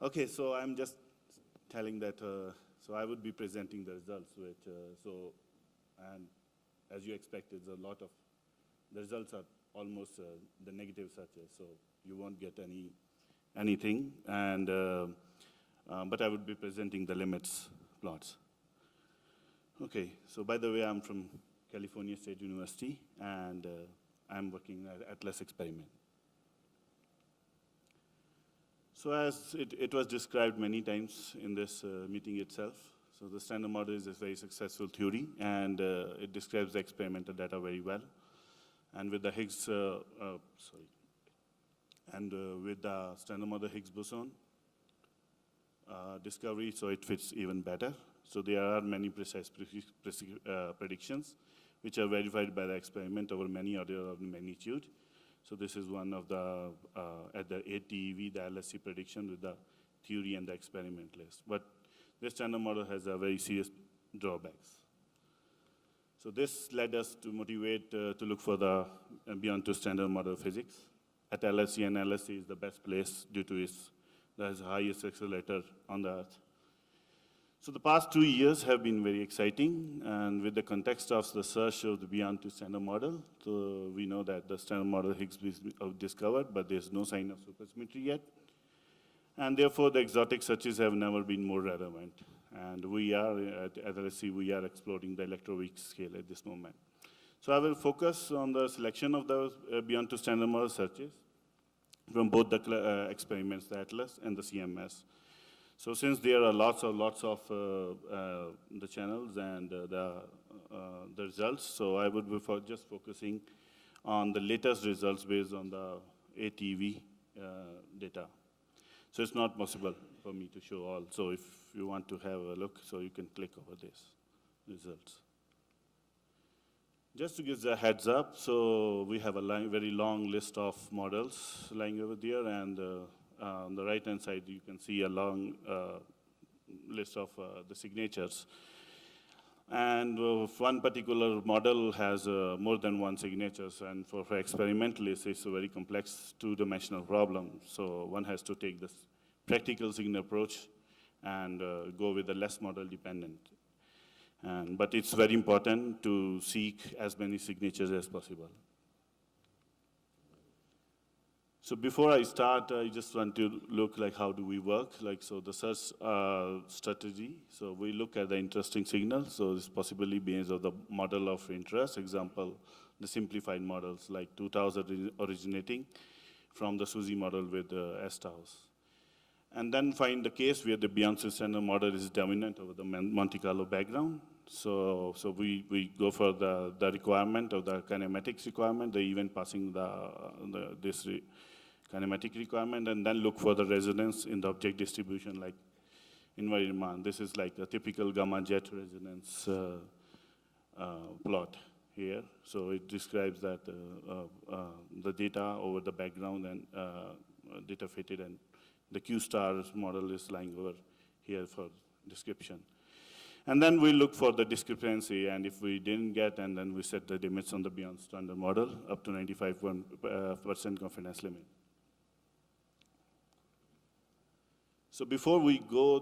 Okay, so I'm just telling that, so I would be presenting the results, and as you expected, the results are almost the negative such, so you won't get anything, but I would be presenting the limits plots. Okay, so by the way, I'm from California State University, and I'm working at Atlas experiment. So as it was described many times in this meeting itself, so the standard model is a very successful theory, and it describes the experimental data very well. And with the Higgs, with the standard model Higgs boson discovery, so it fits even better. So there are many precise predictions, which are verified by the experiment over many order of magnitude. So this is one of the, at the 8 TeV, the LSC prediction with the theory and the experiment list. But this standard model has a very serious drawbacks. So this led us to motivate to look for the beyond two standard model physics at LSC, and LSC is the best place due to its the highest accelerator on the Earth. So the past 2 years have been very exciting, and with the context of the search of the beyond two standard model, so we know that the standard model Higgs is discovered, but there's no sign of supersymmetry yet. And therefore, the exotic searches have never been more relevant. And we are, at LSC, we are exploring the electroweak scale at this moment. So I will focus on the selection of those beyond two standard model searches from both the experiments, the Atlas and the CMS. So since there are lots of the channels and the results, so I would be just focusing on the latest results based on the ATV data. So it's not possible for me to show all. So if you want to have a look, so you can click over this results. Just to give the heads up, so we have a very long list of models lying over there, and on the right-hand side, you can see a long list of the signatures. And one particular model has more than one signatures, and for experimentalists, it's a very complex two-dimensional problem. So one has to take this practical signal approach and go with the less model dependent. But it's very important to seek as many signatures as possible. So before I start, I just want to look like how do we work, so the search strategy. So we look at the interesting signals. So it's possibly based on the model of interest. Example, the simplified models like 2000 originating from the SUSY model with S-taus. And then find the case where the beyond standard model is dominant over the Monte Carlo background. So we go for the requirement of the kinematics requirement, the event passing this kinematic requirement, and then look for the resonance in the object distribution like environment. This is like a typical gamma jet resonance plot here. So it describes that the data over the background and data fitted, and the Q star model is lying over here for description. And then we look for the discrepancy, and if we didn't get, and then we set the limits on the beyond standard model up to 95% confidence limit. So before we go,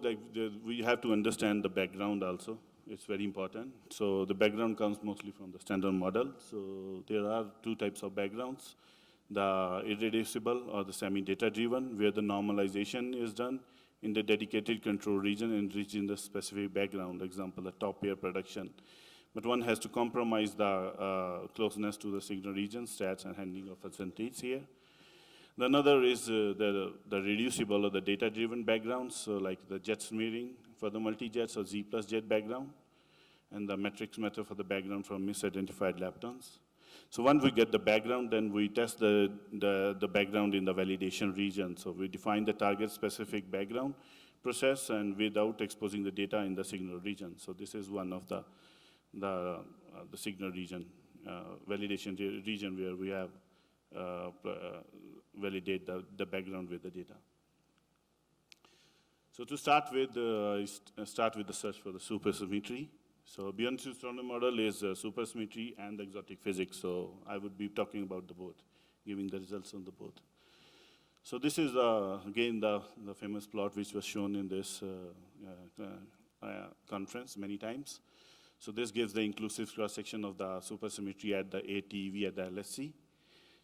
we have to understand the background also. It's very important. So the background comes mostly from the standard model. So there are two types of backgrounds: the irreducible or the semi-data driven, where the normalization is done in the dedicated control region enriched in the specific background, example, the top pair production. But one has to compromise the closeness to the signal region, stats and handling of percentage here. The another is the reducible or the data-driven backgrounds, so like the jet smearing for the multi-jets or Z plus jet background, and the matrix method for the background from misidentified leptons. So once we get the background, then we test the background in the validation region. So we define the target specific background process and without exposing the data in the signal region. So this is one of the signal region, validation region where we have validate the background with the data. So to start with the search for the supersymmetry. So beyond two standard model is supersymmetry and exotic physics. So I would be talking about the both, giving the results on the both. So this is, again, the famous plot which was shown in this conference many times. So this gives the inclusive cross-section of the supersymmetry at the ATV at the LSC.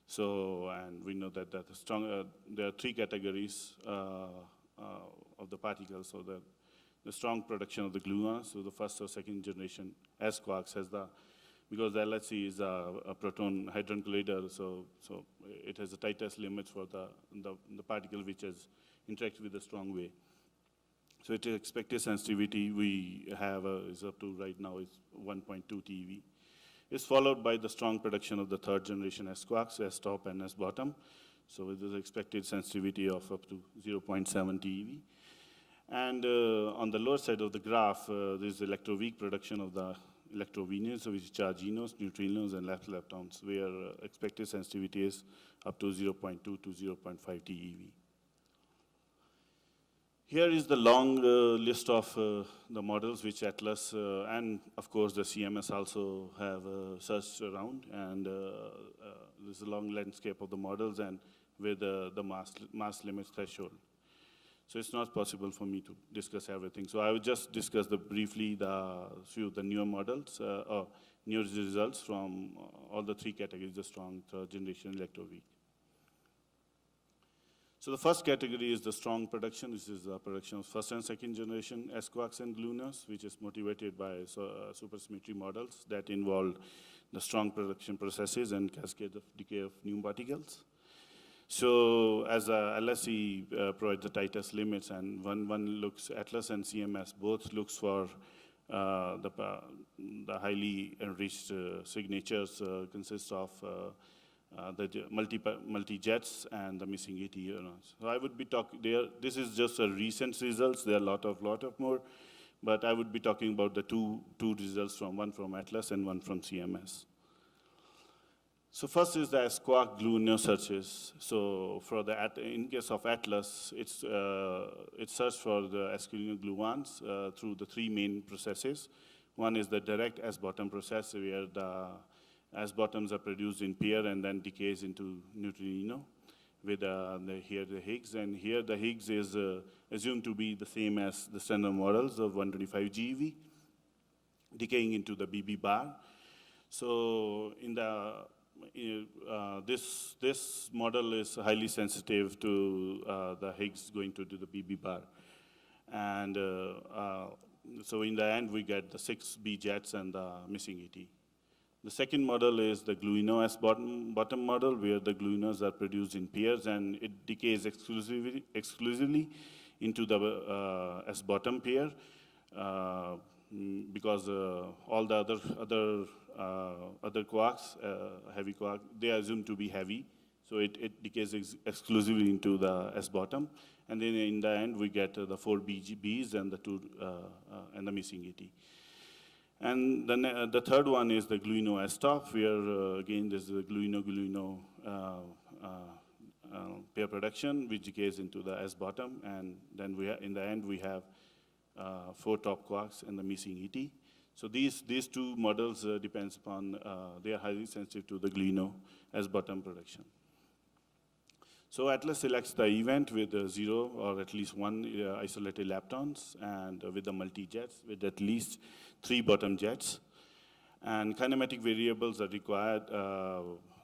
So, and we know that there are three categories of the particles. So the strong production of the gluons, so the first or second generation S quarks has because the LHC is a proton hadron collider, so it has the tightest limits for the particle which has interacted with the strong way. So its expected sensitivity we have is up to right now is 1.2 TeV. It's followed by the strong production of the third generation S quarks, S top and S bottom. So with the expected sensitivity of up to 0.7 TeV. And on the lower side of the graph, there's the electroweak production of the electrovenous, which are GNOs, neutrinos, and leptons, where expected sensitivity is up to 0.2 to 0.5 TeV. Here is the long list of the models which Atlas and, of course, the CMS also have searched around. And there's a long landscape of the models and with the mass limit threshold. So it's not possible for me to discuss everything. So I will just discuss briefly the few of the newer models or newer results from all the three categories, the strong, third generation, electroweak. So the first category is the strong production. This is the production of first and second generation S quarks and gluons, which is motivated by supersymmetry models that involve the strong production processes and cascade of decay of new particles. So as LSE provides the tightest limits, and one looks, Atlas and CMS both looks for the highly enriched signatures consist of the multi-jets and the missing ET. So I would be talking there. This is just a recent results. There are a lot of more, but I would be talking about the two results one from Atlas and one from CMS. So first is the S quark gluon searches. So in case of Atlas, it searched for the S gluons through the three main processes. One is the direct S bottom process, where the S bottoms are produced in pair and then decays into neutrino with here the Higgs. And here the Higgs is assumed to be the same as the standard models of 125 GeV, decaying into the BB bar. So in this model is highly sensitive to the Higgs going to the BB bar. And so in the end, we get the 6 B jets and the missing ET. The second model is the gluino S bottom model, where the gluinos are produced in pairs and it decays exclusively into the S bottom pair because all the other quarks, heavy quarks, they are assumed to be heavy. So it decays exclusively into the S bottom. And then in the end, we get the 4 Bs and the 2 and the missing ET. And then the third one is the gluino S top, where again there's the gluino pair production, which decays into the S bottom, and then in the end we have 4 top quarks and the missing ET. So these two models depends upon they are highly sensitive to the gluino S bottom production. So Atlas selects the event with 0 or at least 1 isolated leptons, and with the multi-jets with at least 3 bottom jets. And kinematic variables are required.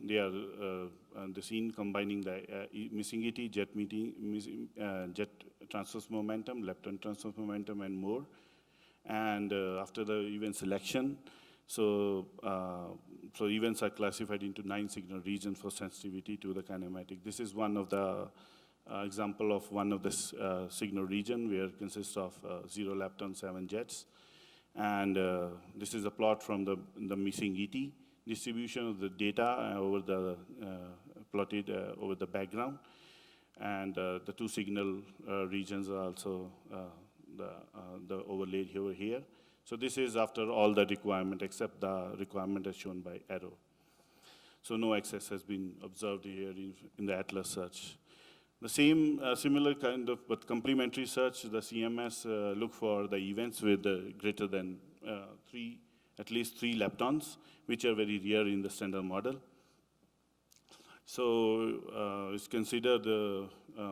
They are the scene combining the missing ET, jet transverse momentum, lepton transverse momentum, and more. And after the event selection, so events are classified into 9 signal regions for sensitivity to the kinematic. This is one of the example of one of the signal region where it consists of 0 lepton, 7 jets. And this is a plot from the missing ET distribution of the data over the plotted over the background. And the 2 signal regions are also the overlaid over here. So this is after all the requirement except the requirement as shown by arrow. So no excess has been observed here in the Atlas search. The same similar kind of but complementary search, the CMS look for the events with greater than at least 3 leptons, which are very rare in the standard model. So it's considered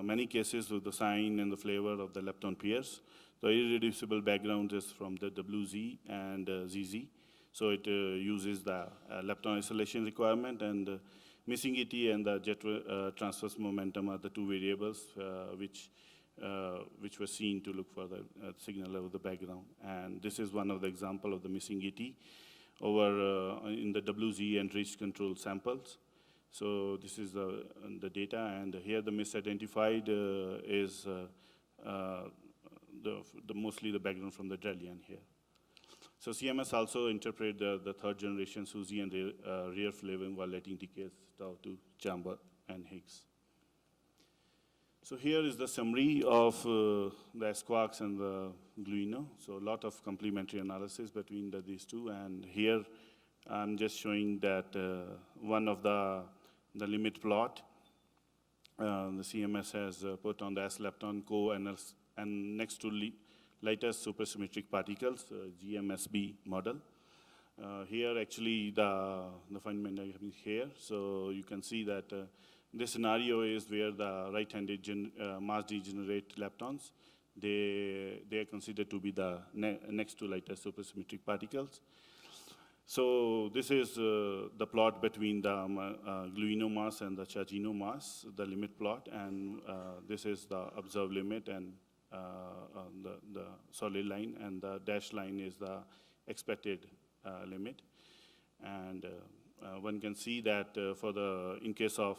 many cases with the sign and the flavor of the lepton pairs. The irreducible background is from the WZ and ZZ. So it uses the lepton isolation requirement, and missing ET and the jet transverse momentum are the two variables which were seen to look for the signal over the background. And this is one of the example of the missing ET over in the WZ enriched control samples. So this is the data, and here the misidentified is mostly the background from the Drellian here. So CMS also interpret the third generation SUSY and rear flavoring while letting decays tau to Chambers and Higgs. So here is the summary of the S-quarks and the gluino. So a lot of complementary analysis between these two, and here I'm just showing that one of the limit plot the CMS has put on the S-lepton and next to lightest supersymmetric particles, GMSB model. Here actually the fundamental is here, so you can see that this scenario is where the right-handed mass degenerate leptons, they are considered to be the next to lightest supersymmetric particles. So this is the plot between the gluino mass and the chargino mass, the limit plot, and this is the observed limit and the solid line, and the dashed line is the expected limit. And one can see that in case of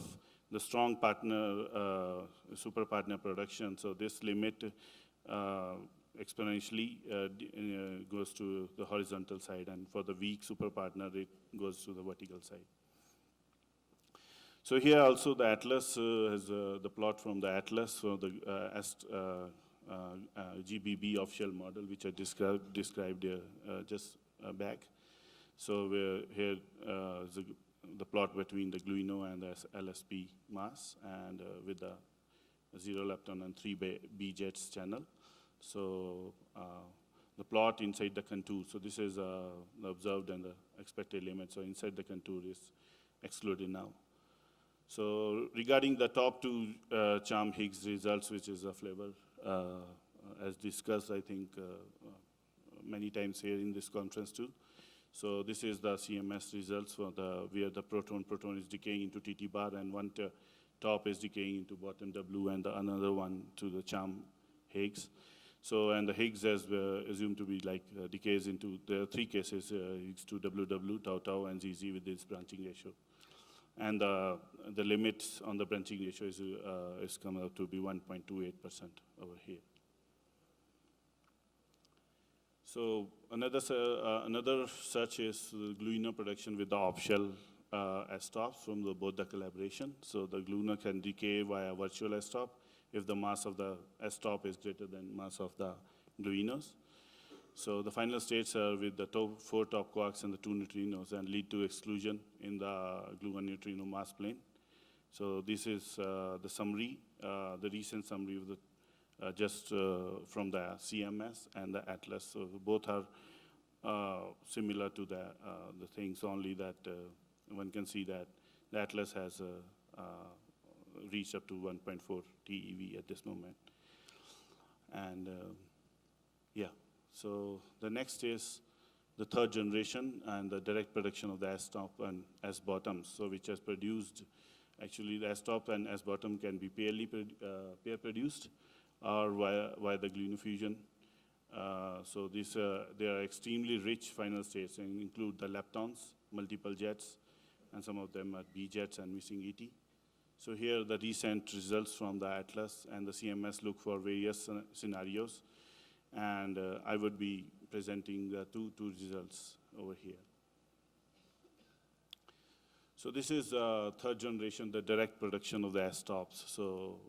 the strong partner, super partner production, so this limit exponentially goes to the horizontal side, and for the weak super partner, it goes to the vertical side. So here also the atlas has the plot from the atlas for the GBB official model, which I described just back. So here is the plot between the gluino and the LSP mass, and with the 0 lepton and 3 B jets channel. So the plot inside the contour. So this is the observed and the expected limit. So inside the contour is excluded now. So regarding the top two Cham-Higgs results, which is a flavor, as discussed, I think, many times here in this conference too. So this is the CMS results for where the proton is decaying into TT bar, and one top is decaying into bottom W, and the another one to the Cham-Higgs. So, and the Higgs is assumed to be like decays into, there are 3 cases, Higgs to WW, tau tau, and ZZ with this branching ratio. And the limits on the branching ratio is come out to be 1.28% over here. So another such is gluino production with the optional S-stops from both the collaboration. So the gluino can decay via virtual S-stop if the mass of the S-stop is greater than mass of the gluinos. So the final states are with the 4 top quarks and the 2 neutrinos, and lead to exclusion in the gluon neutrino mass plane. So this is the summary, the recent summary of the just from the CMS and the atlas. So both are similar to the things, only that one can see that the atlas has reached up to 1.4 TeV at this moment. And yeah, so the next is the third generation and the direct production of the S-top and S-bottoms, so which has produced, actually the S-top and S-bottom can be pair produced or via the gluino fusion. So they are extremely rich final states and include the leptons, multiple jets, and some of them are B jets and missing ET. So here the recent results from the atlas and the CMS look for various scenarios, and I would be presenting the two results over here. So this is third generation, the direct production of the S-stops. So,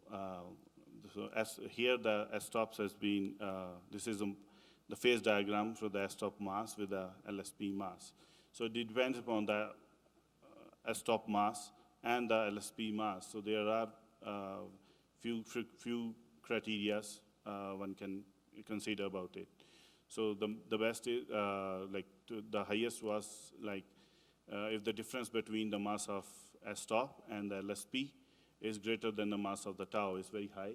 here the S-stops has been, this is the phase diagram for the S-stop mass with the LSP mass. So it depends upon the S-stop mass and the LSP mass. So there are few criteria one can consider about it. So the best is, the highest was like, if the difference between the mass of S-top and the LSP is greater than the mass of the tau, is very high,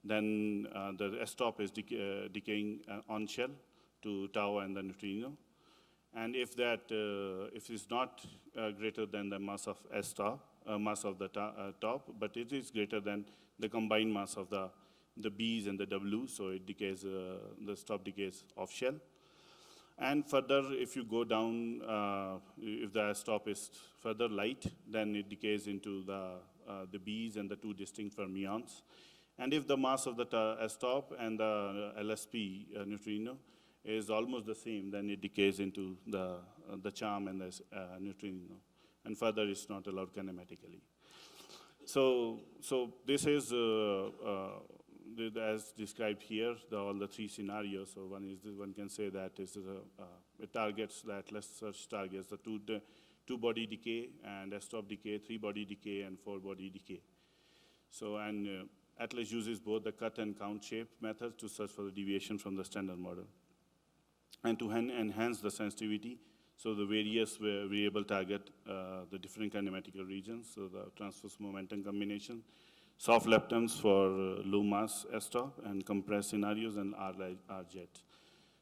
then the S-top is decaying on shell to tau and the neutrino. And if that, if it's not greater than the mass of S-top, mass of the top, but it is greater than the combined mass of the B's and the W's, so it decays, the stop decays off shell. And further, if you go down, if the stop is further light, then it decays into the B's and the two distinct fermions. And if the mass of the stop and the LSP neutrino is almost the same, then it decays into the charm and the neutrino. And further, it's not allowed kinematically. So this is, as described here, all the three scenarios. So one can say that it targets the Atlas search targets the two body decay and S-top decay, 3-body decay, and 4-body decay. So Atlas uses both the cut and count shape methods to search for the deviation from the standard model. And to enhance the sensitivity, so the various variable target the different kinematical regions, so the transverse momentum combination, soft leptons for low mass S-top, and compressed scenarios and R-jet.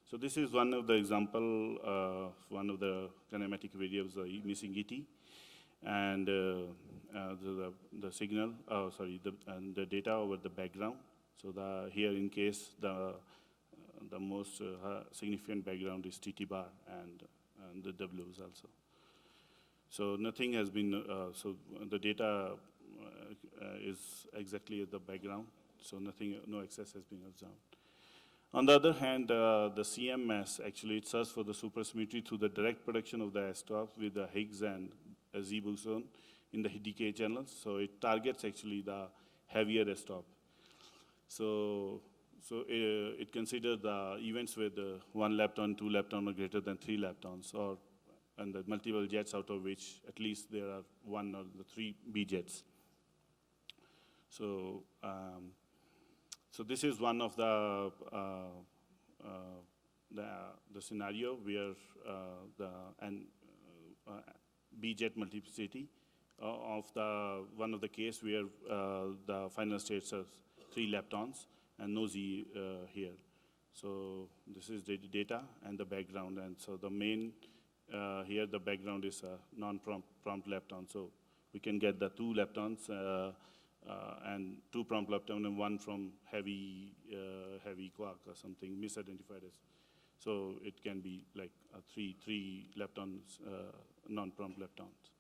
So this is one of the example, one of the kinematic variables, the missing ET, and the signal, and the data over the background. So here in case the most significant background is TT bar and the W's also. So nothing has been, so the data is exactly at the background, so no excess has been observed. On the other hand, the CMS actually it searches for the supersymmetry through the direct production of the S-stops with the Higgs and Z boson in the decay channels. So it targets actually the heavier S-stop. So it considers the events with 1 lepton, 2 lepton, or greater than 3 leptons, and the multiple jets out of which at least there are 1 or 3 B jets. So this is one of the scenario where B jet multiplicity of one of the case where the final states are 3 leptons and no Z here. So this is the data and the background, and so the main here the background is a non-prompt lepton. So we can get the 2 leptons and 2 prompt lepton and 1 from heavy quark or something misidentified as. So it can be like 3 leptons, non-prompt leptons.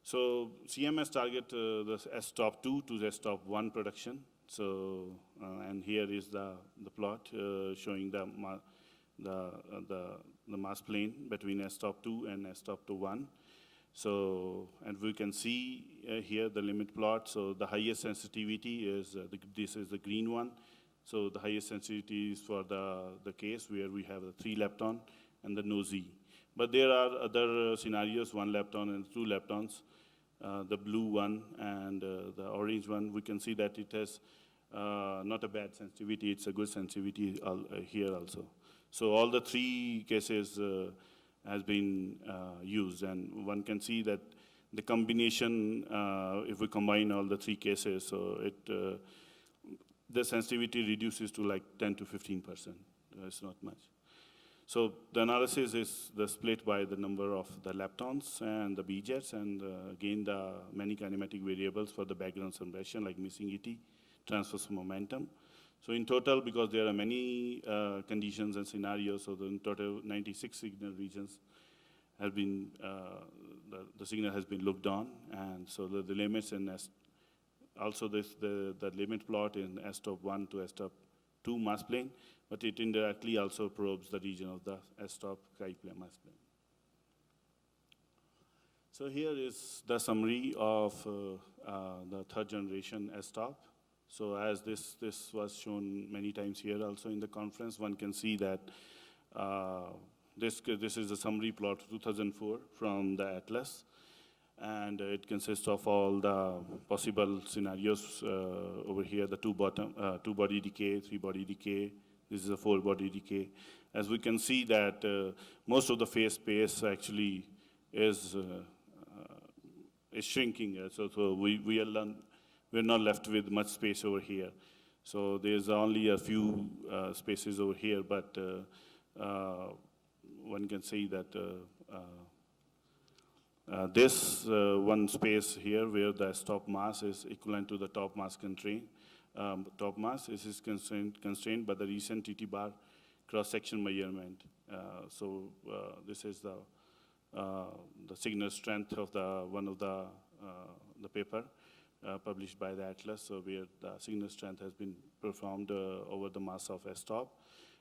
So CMS target the S-top 2 to the S-top 1 production. So and here is the plot showing the mass plane between S-top 2 and S-top 1. So, and we can see here the limit plot. So the highest sensitivity is, this is the green one. So the highest sensitivity is for the case where we have the 3 lepton and the no Z. But there are other scenarios, 1 lepton and 2 leptons. The blue one and the orange one, we can see that it has not a bad sensitivity, it's a good sensitivity here also. So all the 3 cases has been used, and one can see that the combination, if we combine all the 3 cases, so the sensitivity reduces to like 10 to 15%. It's not much. So the analysis is the split by the number of the leptons and the B jets, and again the many kinematic variables for the background suppression like missing ET, transverse momentum. So in total, because there are many conditions and scenarios, so in total 96 signal regions have been, the signal has been looked on, and so the limits in also the limit plot in S-top 1 to S-top 2 mass plane, but it indirectly also probes the region of the S-top chi-plane mass plane. So here is the summary of the 3rd generation S-top. So as this was shown many times here also in the conference, one can see that this is a summary plot 2004 from the Atlas, and it consists of all the possible scenarios over here, the 2-body decay, 3-body decay. This is a 4-body decay. As we can see that most of the phase space actually is is shrinking. So we're not left with much space over here. So there's only a few spaces over here, but one can say that this one space here where the stop mass is equivalent to the top mass constraint. Top mass is constrained by the recent TT bar cross-section measurement. This is the signal strength of one of the paper published by the Atlas, so where the signal strength has been performed over the mass of S-top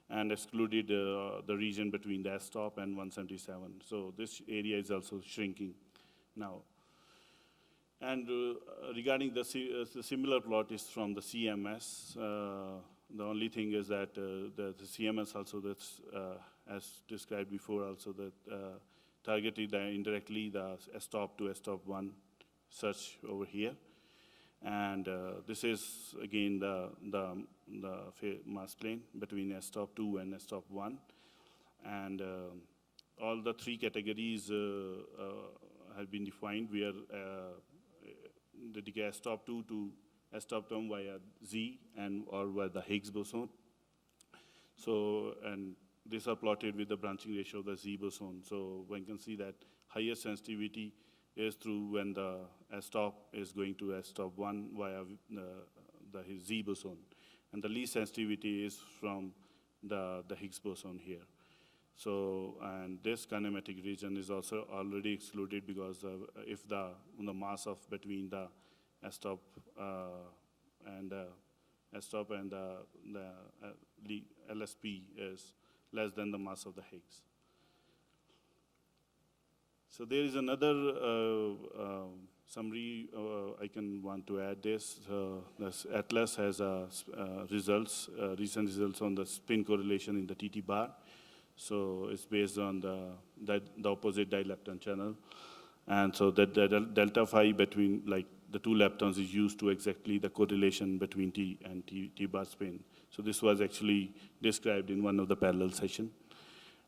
and excluded the region between the S-top and 177. So this area is also shrinking now. And regarding the similar plot is from the CMS. The only thing is that the CMS also, that's as described before, also that targeted indirectly the S-top to S-top 1 search over here. And this is again the mass plane between S-top 2 and S-top 1. And all the three categories have been defined. We are the decay S-top 2 to S-top term via Z and or via the Higgs boson. So, and these are plotted with the branching ratio of the Z boson. So one can see that higher sensitivity is through when the S-top is going to S-top 1 via the Z boson. And the least sensitivity is from the Higgs boson here. So, and this kinematic region is also already excluded because if the mass of between the S-top and S-top and the LSP is less than the mass of the Higgs. So there is another summary I can want to add this. This Atlas has results, recent results on the spin correlation in the TT bar. So it's based on the opposite dilepton channel. And so the delta phi between like the two leptons is used to exactly the correlation between T and T bar spin. So this was actually described in one of the parallel session.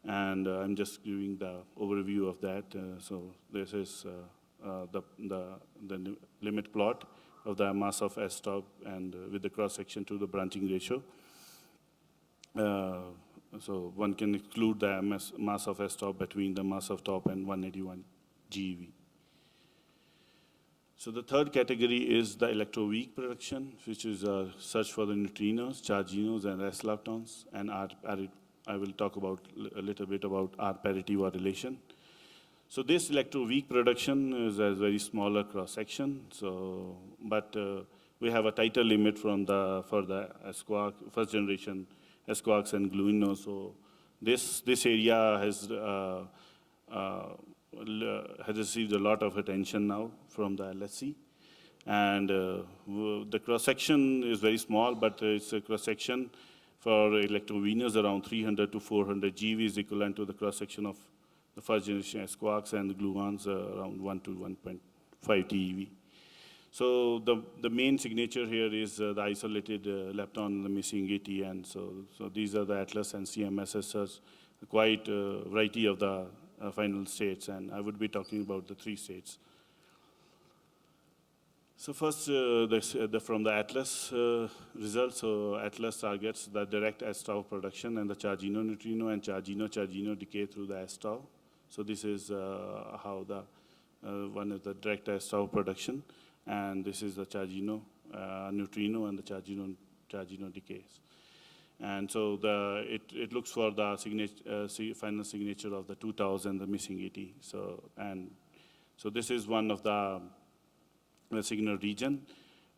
And I'm just giving the overview of that. So this is the limit plot of the mass of S-top and with the cross-section to the branching ratio. So one can exclude the mass of S-top between the mass of top and 181 GeV. So the third category is the electroweak production, which is a search for the neutrinos, charginos, and S leptons, and I will talk about a little bit about R parity correlation. So this electroweak production is a very smaller cross section. So, but we have a tighter limit for the S-quark, first generation S-quarks and gluinos. So this area has received a lot of attention now from the LSC. And the cross-section is very small, but it's a cross-section for electrovenous around 300 to 400 GeV is equivalent to the cross-section of the first generation S-quarks and the gluons around 1 to 1.5 TeV. So the main signature here is the isolated lepton and the missing AT. So these are the Atlas and CMS as such, quite a variety of the final states, and I would be talking about the three states. So first, from the Atlas results, so Atlas targets the direct S-tau production and the chargino neutrino and chargino decay through the S-tau. So this is how the one is the direct S-tau production, and this is the chargino neutrino and the chargino decays. And so it looks for the final signature of the 2000 and the missing AT. So this is one of the signal region.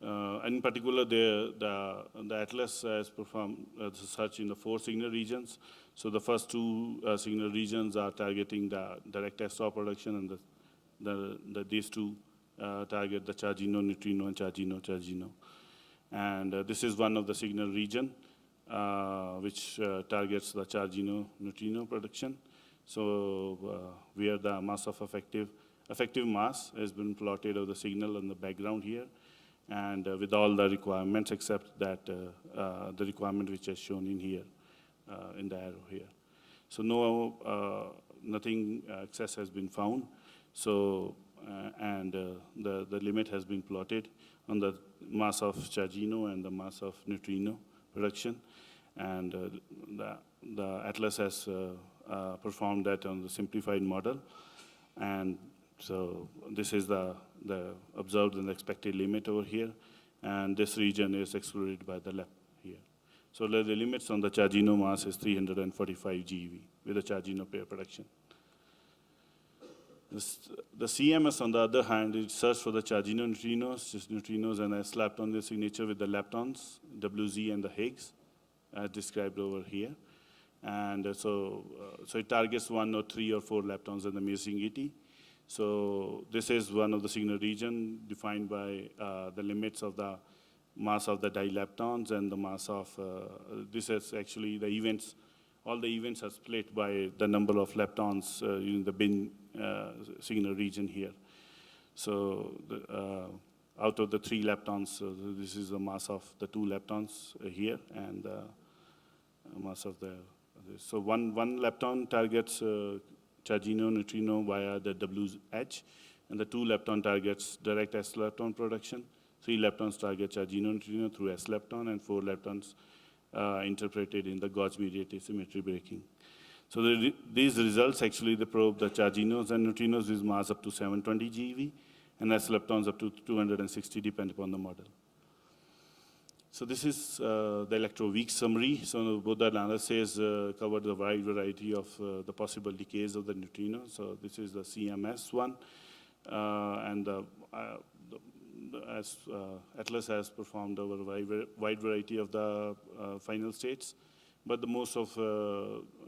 In particular, the Atlas has performed the search in the 4 signal regions. So the first 2 signal regions are targeting the direct S-tau production, and these 2 target the chargino neutrino and chargino. And this is one of the signal region which targets the chargino neutrino production. So where the mass of effective mass has been plotted of the signal in the background here, and with all the requirements except that the requirement which is shown in here, in the arrow here. So nothing excess has been found. So and the limit has been plotted on the mass of chargino and the mass of neutrino production. And the atlas has performed that on the simplified model. And so this is the observed and expected limit over here. And this region is excluded by the left here. So the limits on the chargino mass is 345 GeV with the chargino pair production. The CMS, on the other hand, it searches for the chargino neutrinos, just neutrinos, and has slapped on the signature with the leptons, WZ and the Higgs, as described over here. And so it targets 1 or 3 or 4 leptons in the missing ET. So this is one of the signal region defined by the limits of the mass of the dileptons and the mass of, this is actually the events, all the events are split by the number of leptons in the bin signal region here. So out of the 3 leptons, this is the mass of the 2 leptons here, and the mass of the, so one lepton targets chargino neutrino via the WH, and the 2 lepton targets direct S lepton production. 3 leptons target chargino neutrino through S lepton, and 4 leptons interpreted in the gauge-mediated symmetry breaking. So these results actually they probe the charginos and neutrinos with mass up to 720 GeV, and S leptons up to 260 depending upon the model. So this is the electroweak summary. So both the analyses covered the wide variety of the possible decays of the neutrino. So this is the CMS one, and as Atlas has performed over a wide variety of the final states. But the most of,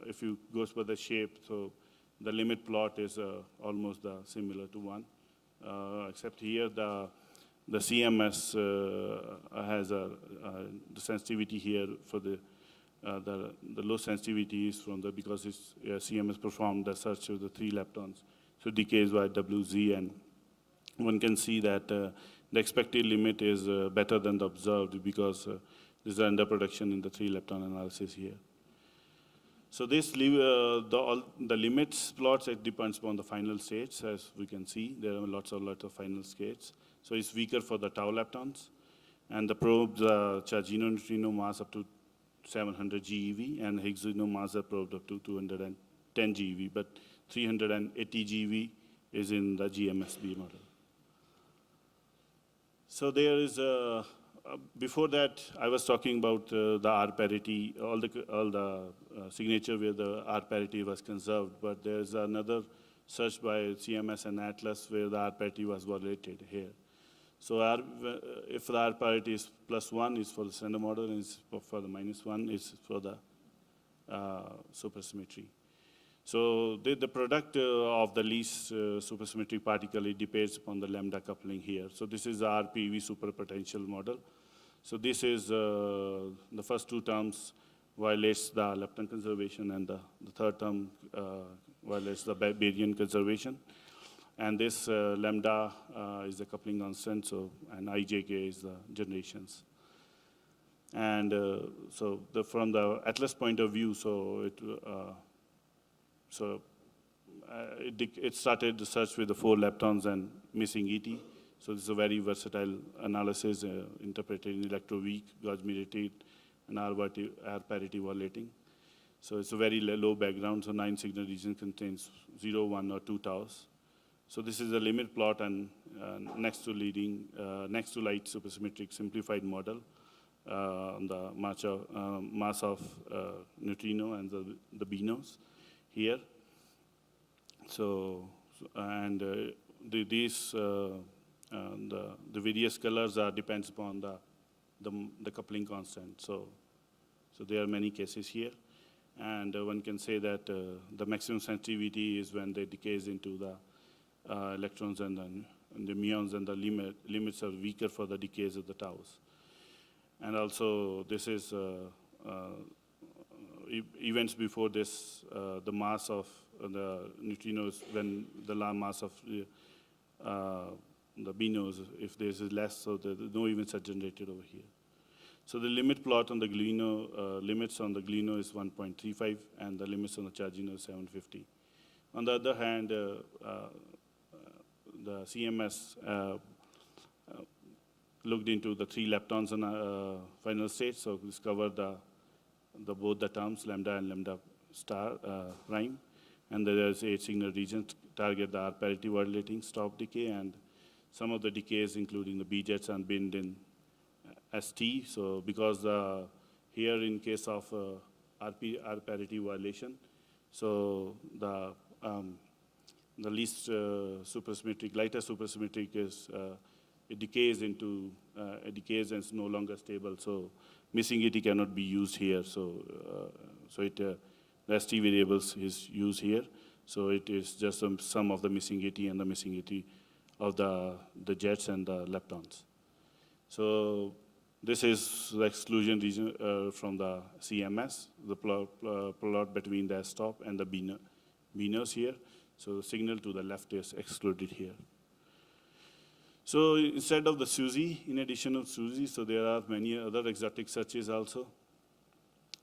if you go by the shape, so the limit plot is almost similar to one, except here the CMS has the sensitivity here for the low sensitivity is from the, because it's, CMS performed the search of the 3 leptons. So decays by WZ, and one can see that the expected limit is better than the observed because there's an underproduction in the 3 lepton analysis here. So this the limits plots, it depends upon the final states. As we can see, there are lots of final states. So it's weaker for the tau leptons, and the probes chargino neutrino mass up to 700 GeV, and Higgsino mass are probed up to 210 GeV, but 380 GeV is in the GMSB model. So there is before that, I was talking about the R parity, all the signature where the R parity was conserved, but there's another search by CMS and Atlas where the R parity was violated here. So if the R parity is +1 is for the standard model, and for the -1 is for the supersymmetry. So the product of the least supersymmetric particle, it depends upon the lambda coupling here. So this is the RPV superpotential model. So this is the first 2 terms violates the lepton conservation, and the third term violates the baryon conservation. And this lambda is the coupling constant, so, and IJK is the generations. And so from the Atlas point of view, so it started the search with the 4 leptons and missing ET. So this is a very versatile analysis interpreted in electroweak, gauge-mediated, and R parity violating. So it's a very low background, so 9 signal region contains 0, 1, or 2 taus. So this is a limit plot, and next to light supersymmetric simplified model on the mass of neutrino and the BINOs here. So, and these the various colors depends upon the coupling constant. So there are many cases here, and one can say that the maximum sensitivity is when they decays into the electrons and the muons, and the limits are weaker for the decays of the taus. And also this is events before this, the mass of the neutrinos, when the mass of the BINOs, if this is less, so no events are generated over here. So the limit plot on the GLUINO, limits on the GLUINO is 1.35, and the limits on the chargino is 750. On the other hand, the CMS looked into the 3 leptons in final state, so discovered both the terms, lambda and lambda star prime. And there is 8 signal regions target the R parity violating stop decay, and some of the decays, including the B jets, are binned in ST. So because here in case of R parity violation, so the least supersymmetric, lighter supersymmetric is it decays and is no longer stable. So missing ET cannot be used here. So the ST variables is used here. So it is just a sum of the missing ET and the missing ET of the jets and the leptons. So this is the exclusion region from the CMS, the plot between the stop and the binars here. So the signal to the left is excluded here. So instead of the SUSY, in addition to SUSY, so there are many other exotic searches also.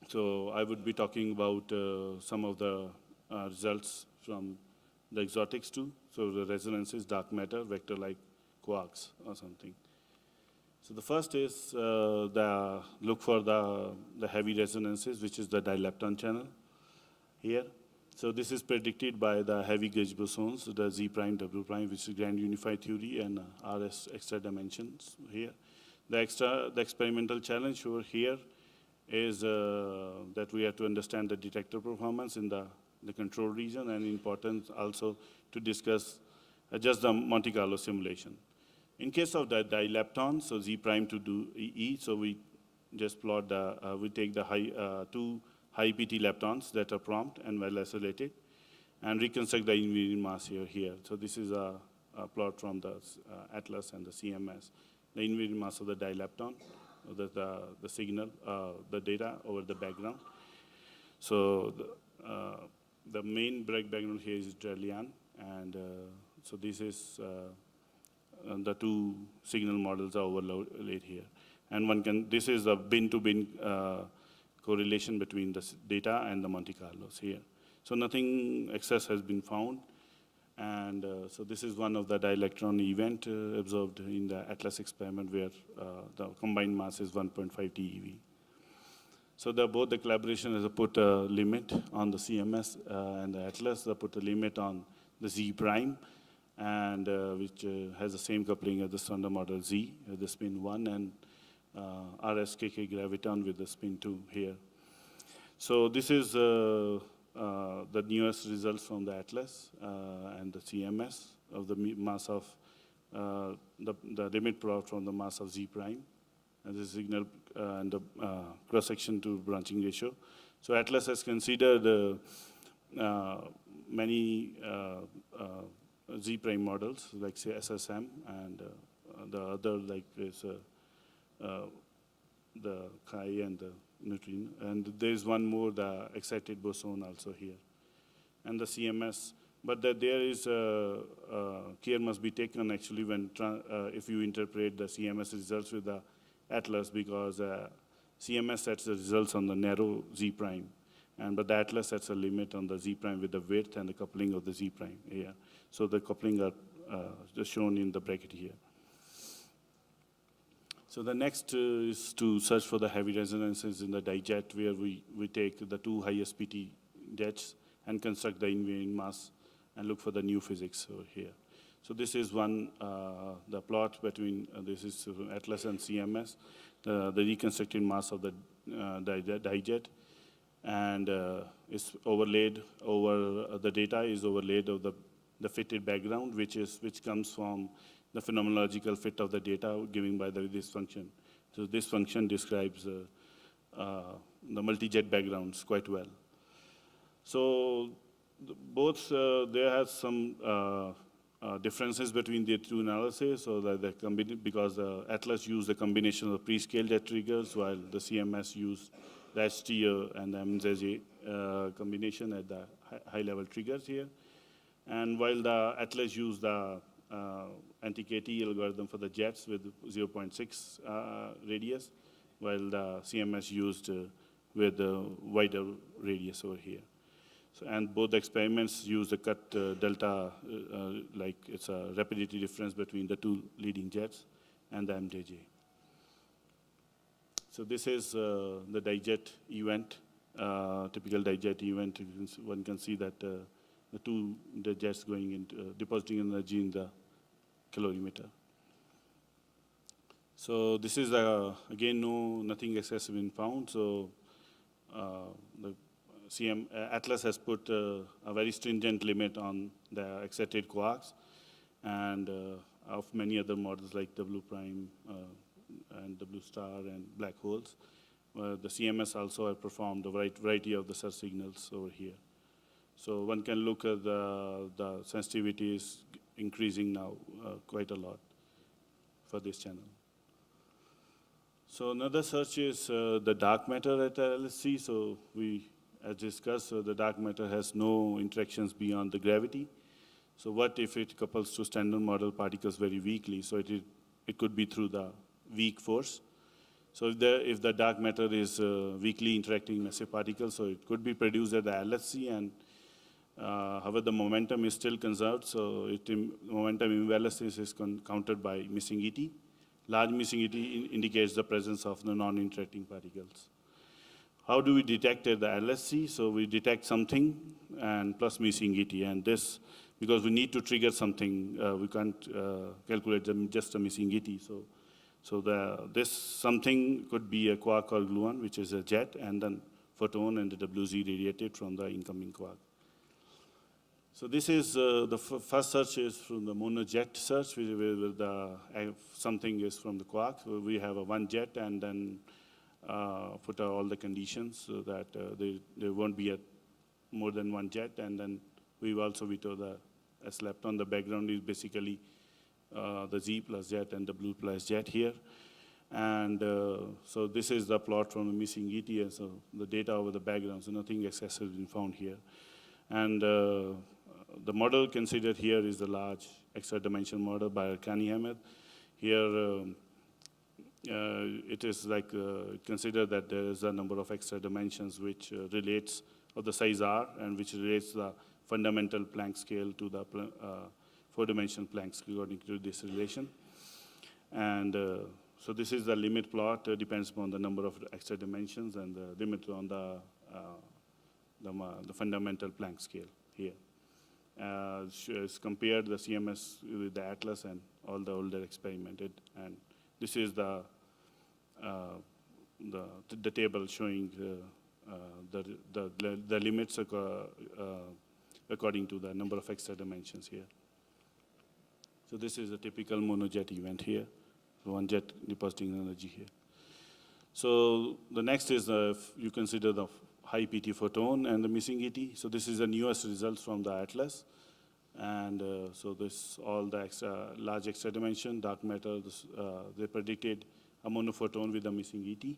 So I would be talking about some of the results from the exotics too. So the resonances, dark matter, vector like quarks or something. So the first is look for the heavy resonances, which is the dilepton channel here. So this is predicted by the heavy gauge bosons, the Z prime, W prime, which is grand unified theory, and RS extra dimensions here. The experimental challenge over here is that we have to understand the detector performance in the control region, and important also to discuss just the Monte Carlo simulation. In case of the dilepton, so Z prime to do E, so we just plot we take the two high PT leptons that are prompt and well isolated, and reconstruct the invariant mass here. So this is a plot from the Atlas and the CMS. The invariant mass of the dilepton, the signal, the data over the background. So the main background here is Drellian, and so this is the 2 signal models are overlaid here. And this is a bin-to-bin correlation between the data and the Monte Carlos here. So nothing excess has been found. And so this is one of the dielectron event observed in the Atlas experiment where the combined mass is 1.5 TeV. So both the collaboration has put a limit on the CMS and the Atlas. They put a limit on the Z prime, and which has the same coupling as the standard model Z, the spin 1, and RSKK graviton with the spin 2 here. So this is the newest results from the Atlas and the CMS of the mass of the limit plot from the mass of Z prime, and the signal and the cross-section to branching ratio. So Atlas has considered many Z prime models, like say SSM, and the other like is the chi and the neutrino. And there is one more, the excited boson also here. And the CMS, but there is care must be taken actually when if you interpret the CMS results with the Atlas, because CMS sets the results on the narrow Z prime, but the Atlas sets a limit on the Z prime with the width and the coupling of the Z prime here. So the coupling are just shown in the bracket here. So the next is to search for the heavy resonances in the dijet, where we take the 2 highest PT jets and construct the invariant mass and look for the new physics over here. So this is one, the plot between, this is Atlas and CMS, the reconstructed mass of the dijet, and it's overlaid over, the data is overlaid over the fitted background, which comes from the phenomenological fit of the data given by this function. So this function describes the multi-jet backgrounds quite well. So both, there has some differences between the 2 analyses, so that because Atlas used a combination of pre-scaled jet triggers, while the CMS used the HT and the MZJ combination at the high-level triggers here. And while the Atlas used the anti-KT algorithm for the jets with 0.6 radius, while the CMS used with the wider radius over here. So, and both experiments use the cut delta, like it's a rapidity difference between the two leading jets and the MJJ. So this is the dijet event, typical dijet event. One can see that the jets going into depositing energy in the calorimeter. So this is again nothing excessive been found. So the Atlas has put a very stringent limit on the excited quarks, and of many other models like W prime and W star and black holes. The CMS also have performed a variety of the search signals over here. So one can look at the sensitivity is increasing now quite a lot for this channel. So another search is the dark matter at LHC. So we, as discussed, the dark matter has no interactions beyond the gravity. So what if it couples to standard model particles very weakly? So it could be through the weak force. So if the dark matter is weakly interacting massive particles, so it could be produced at the LHC, and however the momentum is still conserved. So momentum imbalance is countered by missing ET. Large missing ET indicates the presence of the non-interacting particles. How do we detect at the LHC? So we detect something and plus missing ET, and this, because we need to trigger something, we can't calculate just a missing ET. So this something could be a quark or gluon, which is a jet, and then photon and the WZ radiated from the incoming quark. So this is the first search is from the monojet search, where something is from the quark. So we have a one jet and then put all the conditions so that there won't be more than one jet. And then we also veto the S lepton. The background is basically the Z plus jet and W plus jet here. And so this is the plot from the missing ET, so the data over the background, so nothing excessive has been found here. And the model considered here is the large extra dimension model by Arkani Ahmed. Here it is like consider that there is a number of extra dimensions which relates of the size R and which relates the fundamental Planck scale to the four-dimensional Planck scale according to this relation. And so this is the limit plot, depends upon the number of extra dimensions and the limit on the fundamental Planck scale here. It's compared the CMS with the Atlas and all the older experimented, and this is the table showing the limits according to the number of extra dimensions here. So this is a typical monojet event here, so one jet depositing energy here. So the next is you consider the high PT photon and the missing ET. So this is the newest results from the Atlas. And so this all the large extra dimension, dark matter, they predicted a monophoton with a missing ET.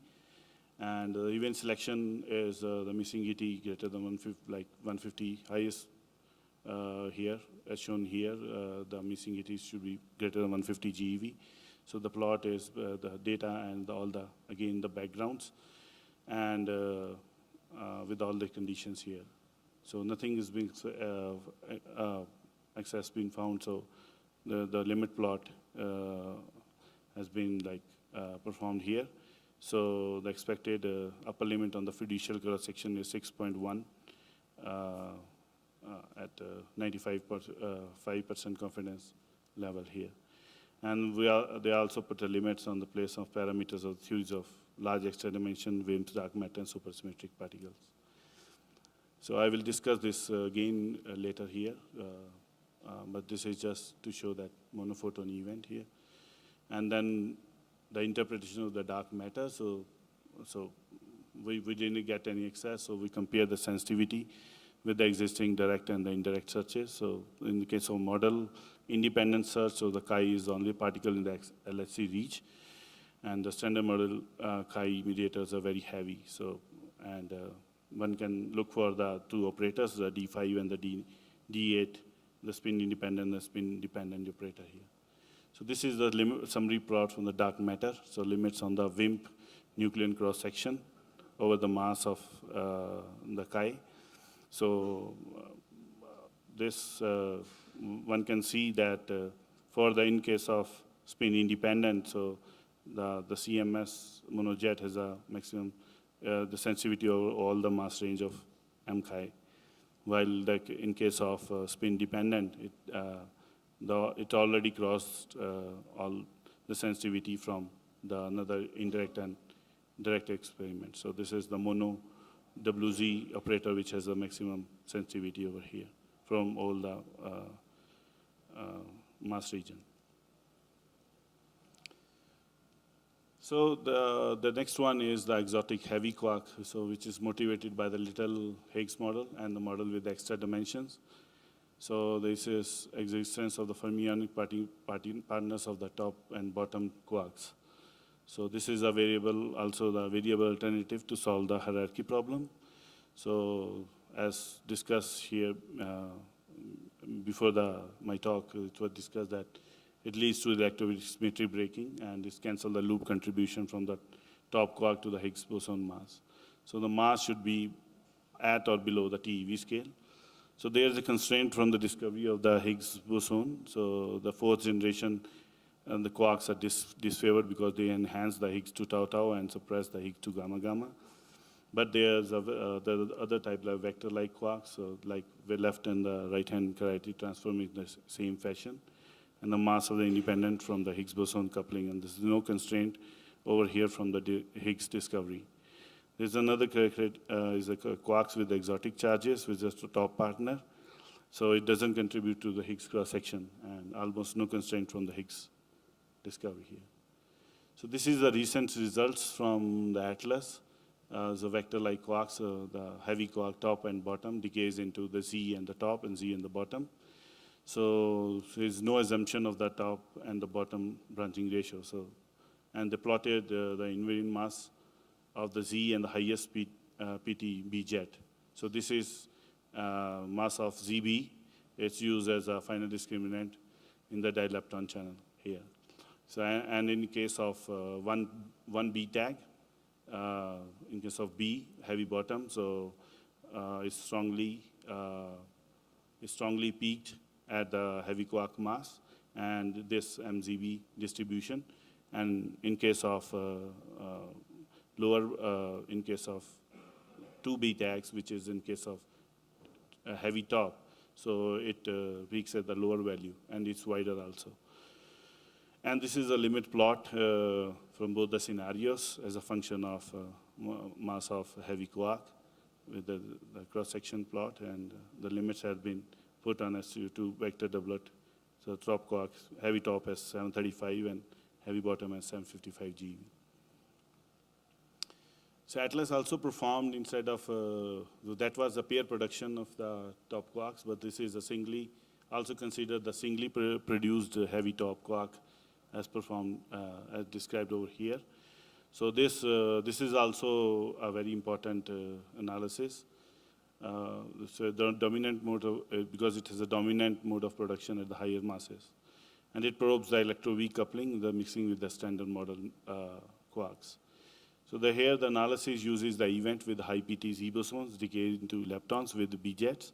And the event selection is the missing ET greater than 150 highest here, as shown here. The missing ET should be greater than 150 GeV. So the plot is the data and again the backgrounds, and with all the conditions here. So nothing is being excess been found. So the limit plot has been performed here. So the expected upper limit on the fiducial cross section is 6.1 at 95% confidence level here. And they also put the limits on the place of parameters of theories of large extra dimension, WIMPs, dark matter, and supersymmetric particles. So I will discuss this again later here, but this is just to show that monophoton event here. And then the interpretation of the dark matter. So we didn't get any excess, so we compare the sensitivity with the existing direct and the indirect searches. So in the case of model independent search, so the chi is only particle in the LHC reach, and the standard model chi mediators are very heavy. So one can look for the two operators, the D5 and the D8, the spin independent and the spin dependent operator here. So this is the summary plot from the dark matter. So limits on the WIMP nucleon cross section over the mass of the chi. So this one can see that for the in case of spin independent, so the CMS monojet has a maximum the sensitivity over all the mass range of M chi, while in case of spin dependent, it already crossed all the sensitivity from the another indirect and direct experiment. So this is the mono WZ operator, which has a maximum sensitivity over here from all the mass region. So the next one is the exotic heavy quark, so which is motivated by the little Higgs model and the model with extra dimensions. So this is existence of the fermionic partners of the top and bottom quarks. So this is a variable, also the variable alternative to solve the hierarchy problem. So as discussed here before my talk, it was discussed that it leads to the electroweak symmetry breaking, and it cancels the loop contribution from the top quark to the Higgs boson mass. So the mass should be at or below the TeV scale. So there is a constraint from the discovery of the Higgs boson. So the fourth generation and the quarks are disfavored because they enhance the Higgs to tau tau and suppress the Higgs to gamma gamma. But there's the other type like vector-like quarks, so like the left and the right-hand chiral transform in the same fashion. And the mass of the independent from the Higgs boson coupling, and there's no constraint over here from the Higgs discovery. There's another is a quarks with exotic charges, with just a top partner. So it doesn't contribute to the Higgs cross-section, and almost no constraint from the Higgs discovery here. So this is the recent results from the ATLAS. The vector-like quarks, the heavy quark top and bottom decays into the Z and the top and Z and the bottom. So there's no assumption of the top and the bottom branching ratio. So, and they plotted the invariant mass of the Z and the highest PT B jet. So this is mass of ZB. It's used as a final discriminant in the dilepton channel here. So, and in case of one B tag, in case of B, heavy bottom, so it's strongly peaked at the heavy quark mass and this MZB distribution. And in case of lower, in case of 2B tags, which is in case of a heavy top, so it peaks at the lower value and it's wider also. And this is a limit plot from both the scenarios as a function of mass of heavy quark with the cross-section plot, and the limits have been put on as to vector doublet. So top quark, heavy top has 735 and heavy bottom has 755 GeV. So ATLAS also performed instead of, that was a pair production of the top quarks, but this is a singly, also considered the singly produced heavy top quark as performed, as described over here. So this is also a very important analysis. So the dominant mode of, because it is a dominant mode of production at the higher masses. And it probes the electroweak coupling, the mixing with the standard model quarks. So here the analysis uses the event with high PT Z bosons decay into leptons with the B jets.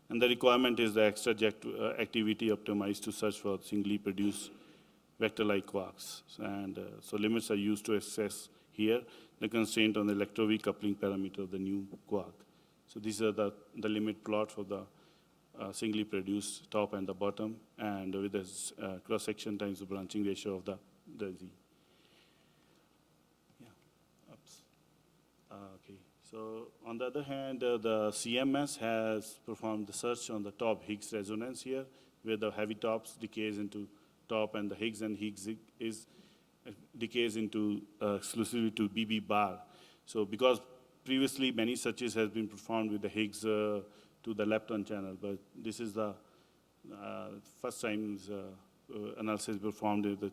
And the requirement is the extra jet activity optimized to search for singly produced vector-like quarks. And so limits are used to assess here the constraint on the electroweak coupling parameter of the new quark. So these are the limit plot for the singly produced top and the bottom, and with this cross-section times the branching ratio of the Z. Yeah. Oops. Okay. So on the other hand, the CMS has performed the search on the top Higgs resonance here, where the heavy tops decays into top, and the Higgs decays into exclusively to BB bar. So because previously many searches has been performed with the Higgs to the lepton channel, but this is the first time analysis performed with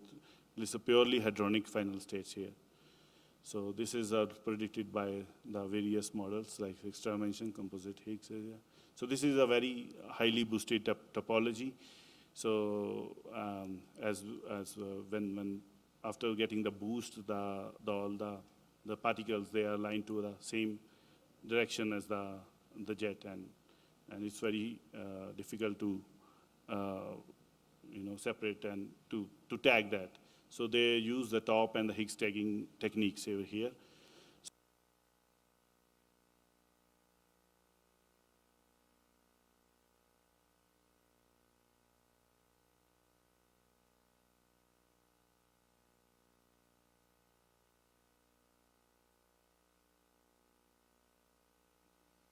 this a purely hadronic final states here. So this is predicted by the various models like extra dimension composite Higgs area. So this is a very highly boosted topology. So when after getting the boost, all the particles, they are aligned to the same direction as the jet, and and it's very difficult to separate and to tag that. So they use the top and the Higgs tagging techniques over here.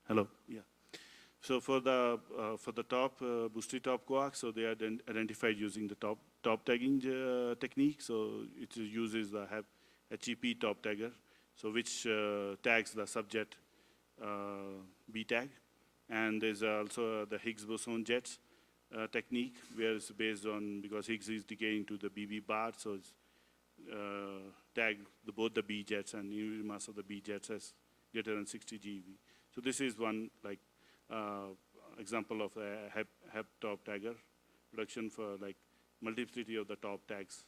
Hello. Yeah. So for the top boosted top quark, so they are identified using the top tagging technique. So it uses the HEP top tagger, so which tags the subjet B tag, and there's also the Higgs boson jets technique, where it's based on, because Higgs is decaying to the BB bar, so it's tag both the B jets and unit mass of the B jets as greater than 60 GeV. So this is one example of a HEP top tagger production for multiplicity of the top tags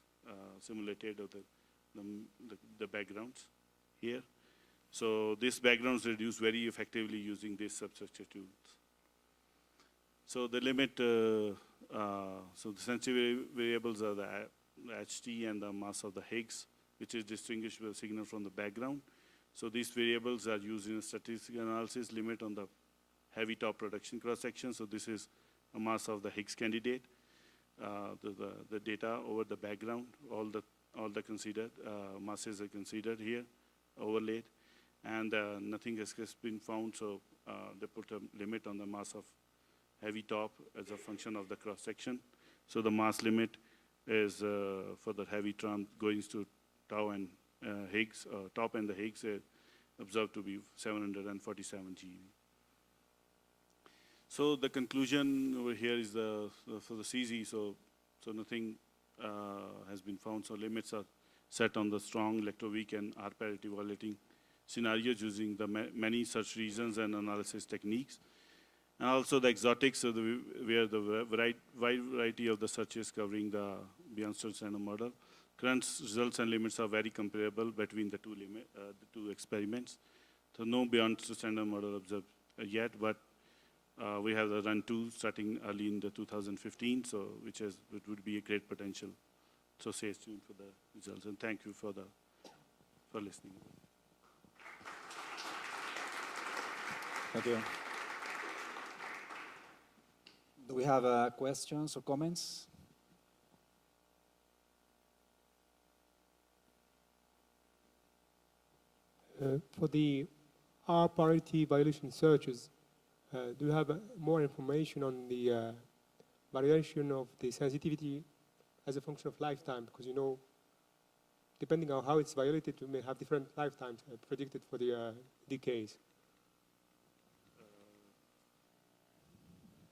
simulated of the backgrounds here. So these backgrounds reduce very effectively using these substructure tools. So the limit, so the sensitivity variables are the HT and the mass of the Higgs, which is distinguishable signal from the background. So these variables are used in a statistical analysis limit on the heavy top production cross-section. So this is a mass of the Higgs candidate, the data over the background, all the considered masses are considered here, overlaid, and nothing has been found. So they put a limit on the mass of heavy top as a function of the cross-section. So the mass limit is for the heavy term going to tau and Higgs, top and the Higgs observed to be 747 GeV. So the conclusion over here is for the CZ, so nothing has been found. So limits are set on the strong electroweak and R parity violating scenarios using the many search reasons and analysis techniques. And also the exotics, so where the wide variety of the searches covering the Bjornstone standard model. Current results and limits are very comparable between the two experiments. So no Bjornstone standard model observed yet, but we have the run 2 starting early in the 2015, so it would be a great potential. So stay tuned for the results, and thank you for listening. Thank you. Do we have questions or comments? For the R parity violation searches, do you have more information on the variation of the sensitivity as a function of lifetime? Because depending on how it's violated, we may have different lifetimes predicted for the decays.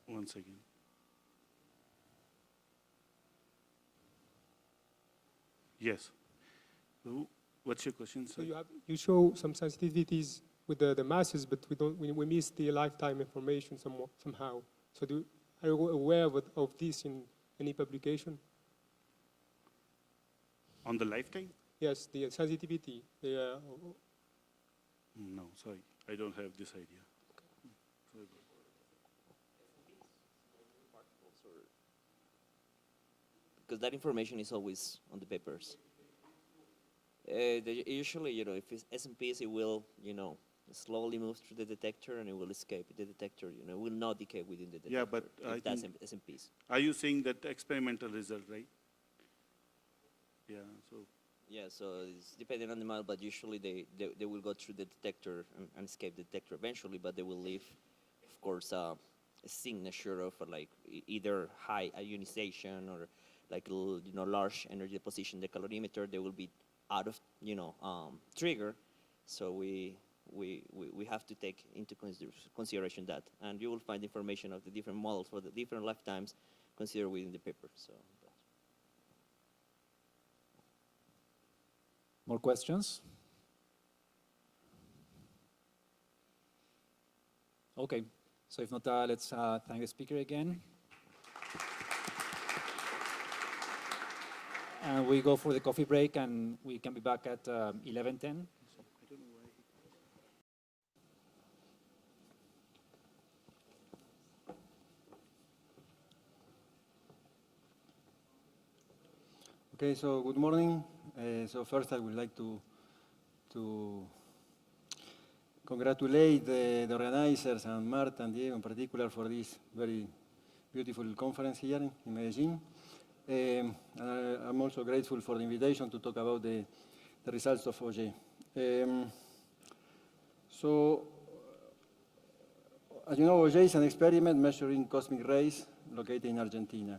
One second. Yes. What's your question, sir? So you show some sensitivities with the masses, but we miss the lifetime information somehow. So are you aware of this in any publication? On the lifetime? Yes, the sensitivity. No, sorry, I don't have this idea. Because that information is always on the papers. Usually, if it's SMPs, it will, slowly move through the detector and it will escape the detector. It will not decay within the detector. Yeah, but if that's SMPs. Are you saying that experimental result, right? Yeah. So. Yeah, so it's depending on the model, but usually they will go through the detector and escape the detector eventually, but they will leave, of course, a signature of either high ionization or large energy deposition. The calorimeter, they will be out of trigger, so we have to take into consideration that, and you will find information of the different models for the different lifetimes considered within the paper. So. More questions? Okay, so if not, let's thank the speaker again. And we go for the coffee break, and we can be back at 11:10. Okay, so good morning. So first I would like to congratulate the organizers and Marta and Diego in particular for this very beautiful conference here in Medellin. And I'm also grateful for the invitation to talk about the results of OJ. So, as you know, OJ is an experiment measuring cosmic rays located in Argentina.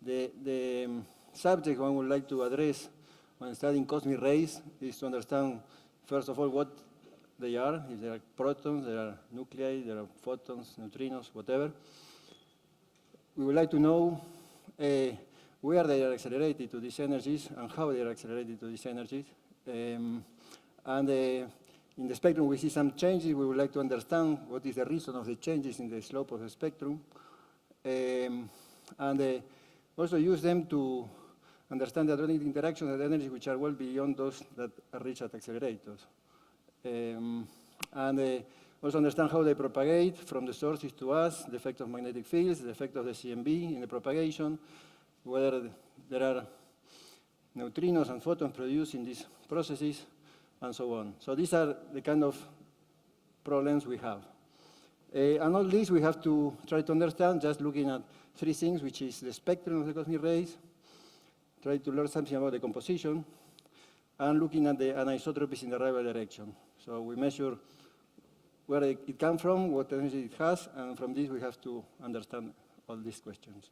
The subject one would like to address when studying cosmic rays is to understand, first of all, what they are, if there are protons, there are nuclei, there are photons, neutrinos, whatever. We would like to know where they are accelerated to these energies and how they are accelerated to these energies. In the spectrum, we see some changes. We would like to understand what is the reason of the changes in the slope of the spectrum. Also use them to understand the hadronic interactions at energies which are well beyond those that are reached at accelerators. Also understand how they propagate from the sources to us, the effect of magnetic fields, the effect of the CMB in the propagation, whether there are neutrinos and photons produced in these processes, and so on. So these are the kind of problems we have. And all this we have to try to understand just looking at three things, which is the spectrum of the cosmic rays, try to learn something about the composition, and looking at the anisotropies in the arrival direction. So we measure where it comes from, what energy it has, and from this we have to understand all these questions.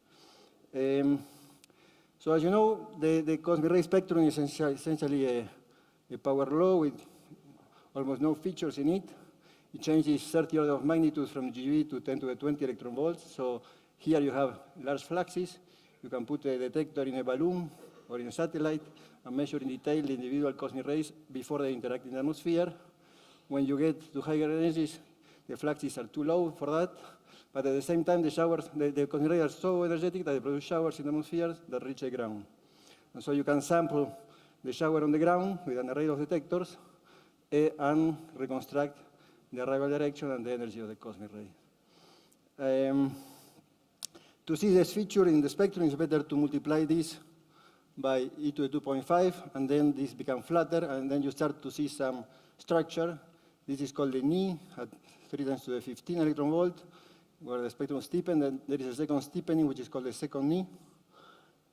So as you know, the cosmic ray spectrum is essentially a power law with almost no features in it. It changes 30 orders of magnitude from GeV to 10 to the 20 electron volts. So here you have large fluxes. You can put a detector in a balloon or in a satellite and measure in detail the individual cosmic rays before they interact in the atmosphere. When you get to higher energies, the fluxes are too low for that. But at the same time, the cosmic rays are so energetic that they produce showers in the atmosphere that reach the ground. And so you can sample the shower on the ground with an array of detectors and reconstruct the arrival direction and the energy of the cosmic ray. To see this feature in the spectrum, it's better to multiply this by e to the 2.5, and then this becomes flatter, and then you start to see some structure. This is called the knee at 3 × 10⁻⁵ electron volt, where the spectrum steepens. Then there is a second steepening, which is called the second knee.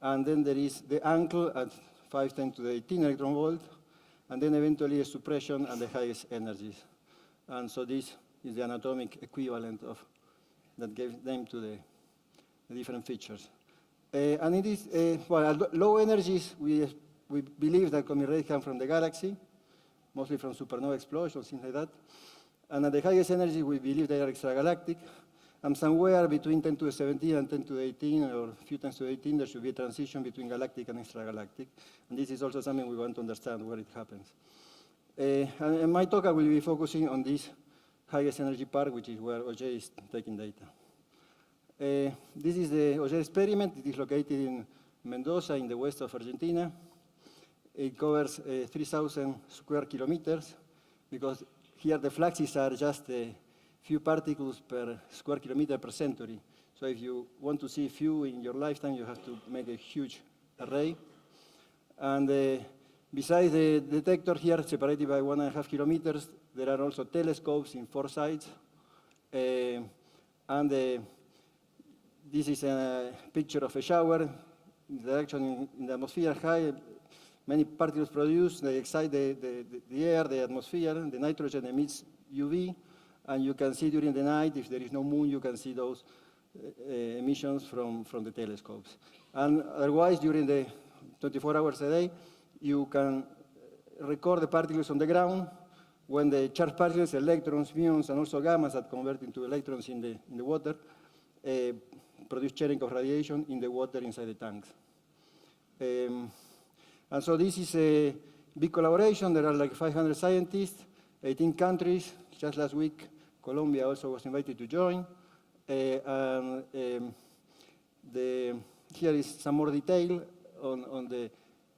And then there is the ankle at 5 × 10⁻18 electron volt, and then eventually a suppression at the highest energies. And so this is the anatomic equivalent of that gave name to the different features. And it is, well, at low energies, we believe that cosmic rays come from the galaxy, mostly from supernova explosions, things like that. And at the highest energy, we believe they are extragalactic. And somewhere between 10 to the 17 and 10 to the 18, or a few times to the 18, there should be a transition between galactic and extragalactic. And this is also something we want to understand where it happens. And in my talk, I will be focusing on this highest energy part, which is where OJ is taking data. This is the OJ experiment. It is located in Mendoza, in the west of Argentina. It covers 3,000 square kilometers, because here the fluxes are just a few particles per square kilometer per century. So if you want to see few in your lifetime, you have to make a huge array. And besides the detector here, separated by 1.5 kilometers, there are also telescopes in 4 sides. This is a picture of a shower. The action in the atmosphere high, many particles produced, they excite the air, the atmosphere, the nitrogen emits UV, and you can see during the night, if there is no moon, you can see those emissions from the telescopes. And otherwise, during the 24 hours a day, you can record the particles on the ground. When the charged particles, electrons, muons, and also gammas that convert into electrons in the water, produce Cherenkov radiation in the water inside the tanks. And so this is a big collaboration. There are like 500 scientists, 18 countries. Just last week, Colombia also was invited to join. Here is some more detail on the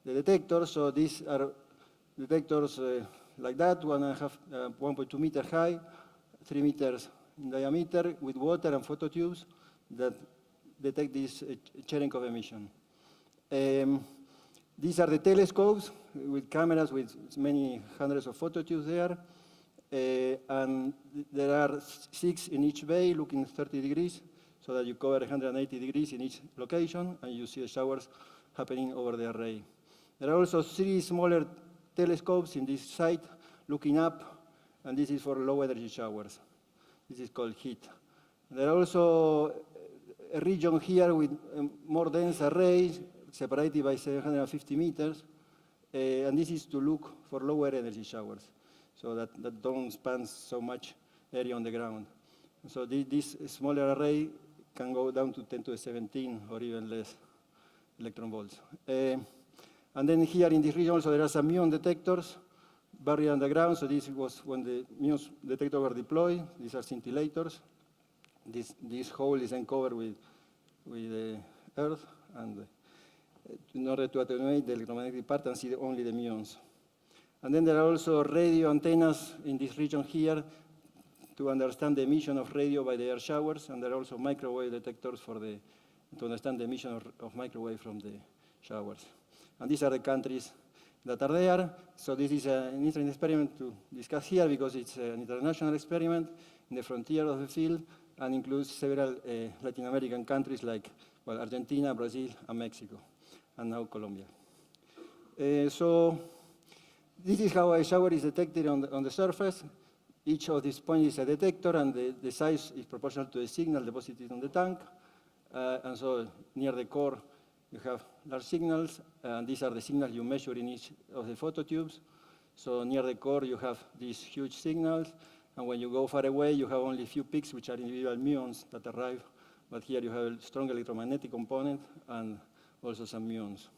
detectors. So these are detectors like that, 1.2 meter high, 3 meters in diameter, with water and phototubes that detect this Cherenkov emission. These are the telescopes with cameras with many hundreds of phototubes there. And there are 6 in each bay looking 30 degrees, so that you cover 180 degrees in each location, and you see the showers happening over the array. There are also 3 smaller telescopes in this site looking up, and this is for low energy showers. This is called heat. There are also a region here with more dense arrays separated by 750 meters, and this is to look for lower energy showers, so that don't span so much area on the ground. So this smaller array can go down to 10 to the 17 or even less electron volts. And then here in this region also there are some muon detectors buried underground. So this was when the muon detectors were deployed. These are scintillators. This hole is then covered with the earth, and in order to attenuate the electromagnetic part and see only the muons. And then there are also radio antennas in this region here to understand the emission of radio by the air showers, and there are also microwave detectors to understand the emission of microwave from the showers. And these are the countries that are there. So this is an interesting experiment to discuss here because it's an international experiment in the frontier of the field and includes several Latin American countries like Argentina, Brazil, and Mexico, and now Colombia. So this is how a shower is detected on the surface. Each of these points is a detector, and the size is proportional to the signal deposited on the tank. And so near the core, you have large signals, and these are the signals you measure in each of the phototubes. So near the core, you have these huge signals, and when you go far away, you have only a few peaks, which are individual muons that arrive. But here you have a strong electromagnetic component and also some muons.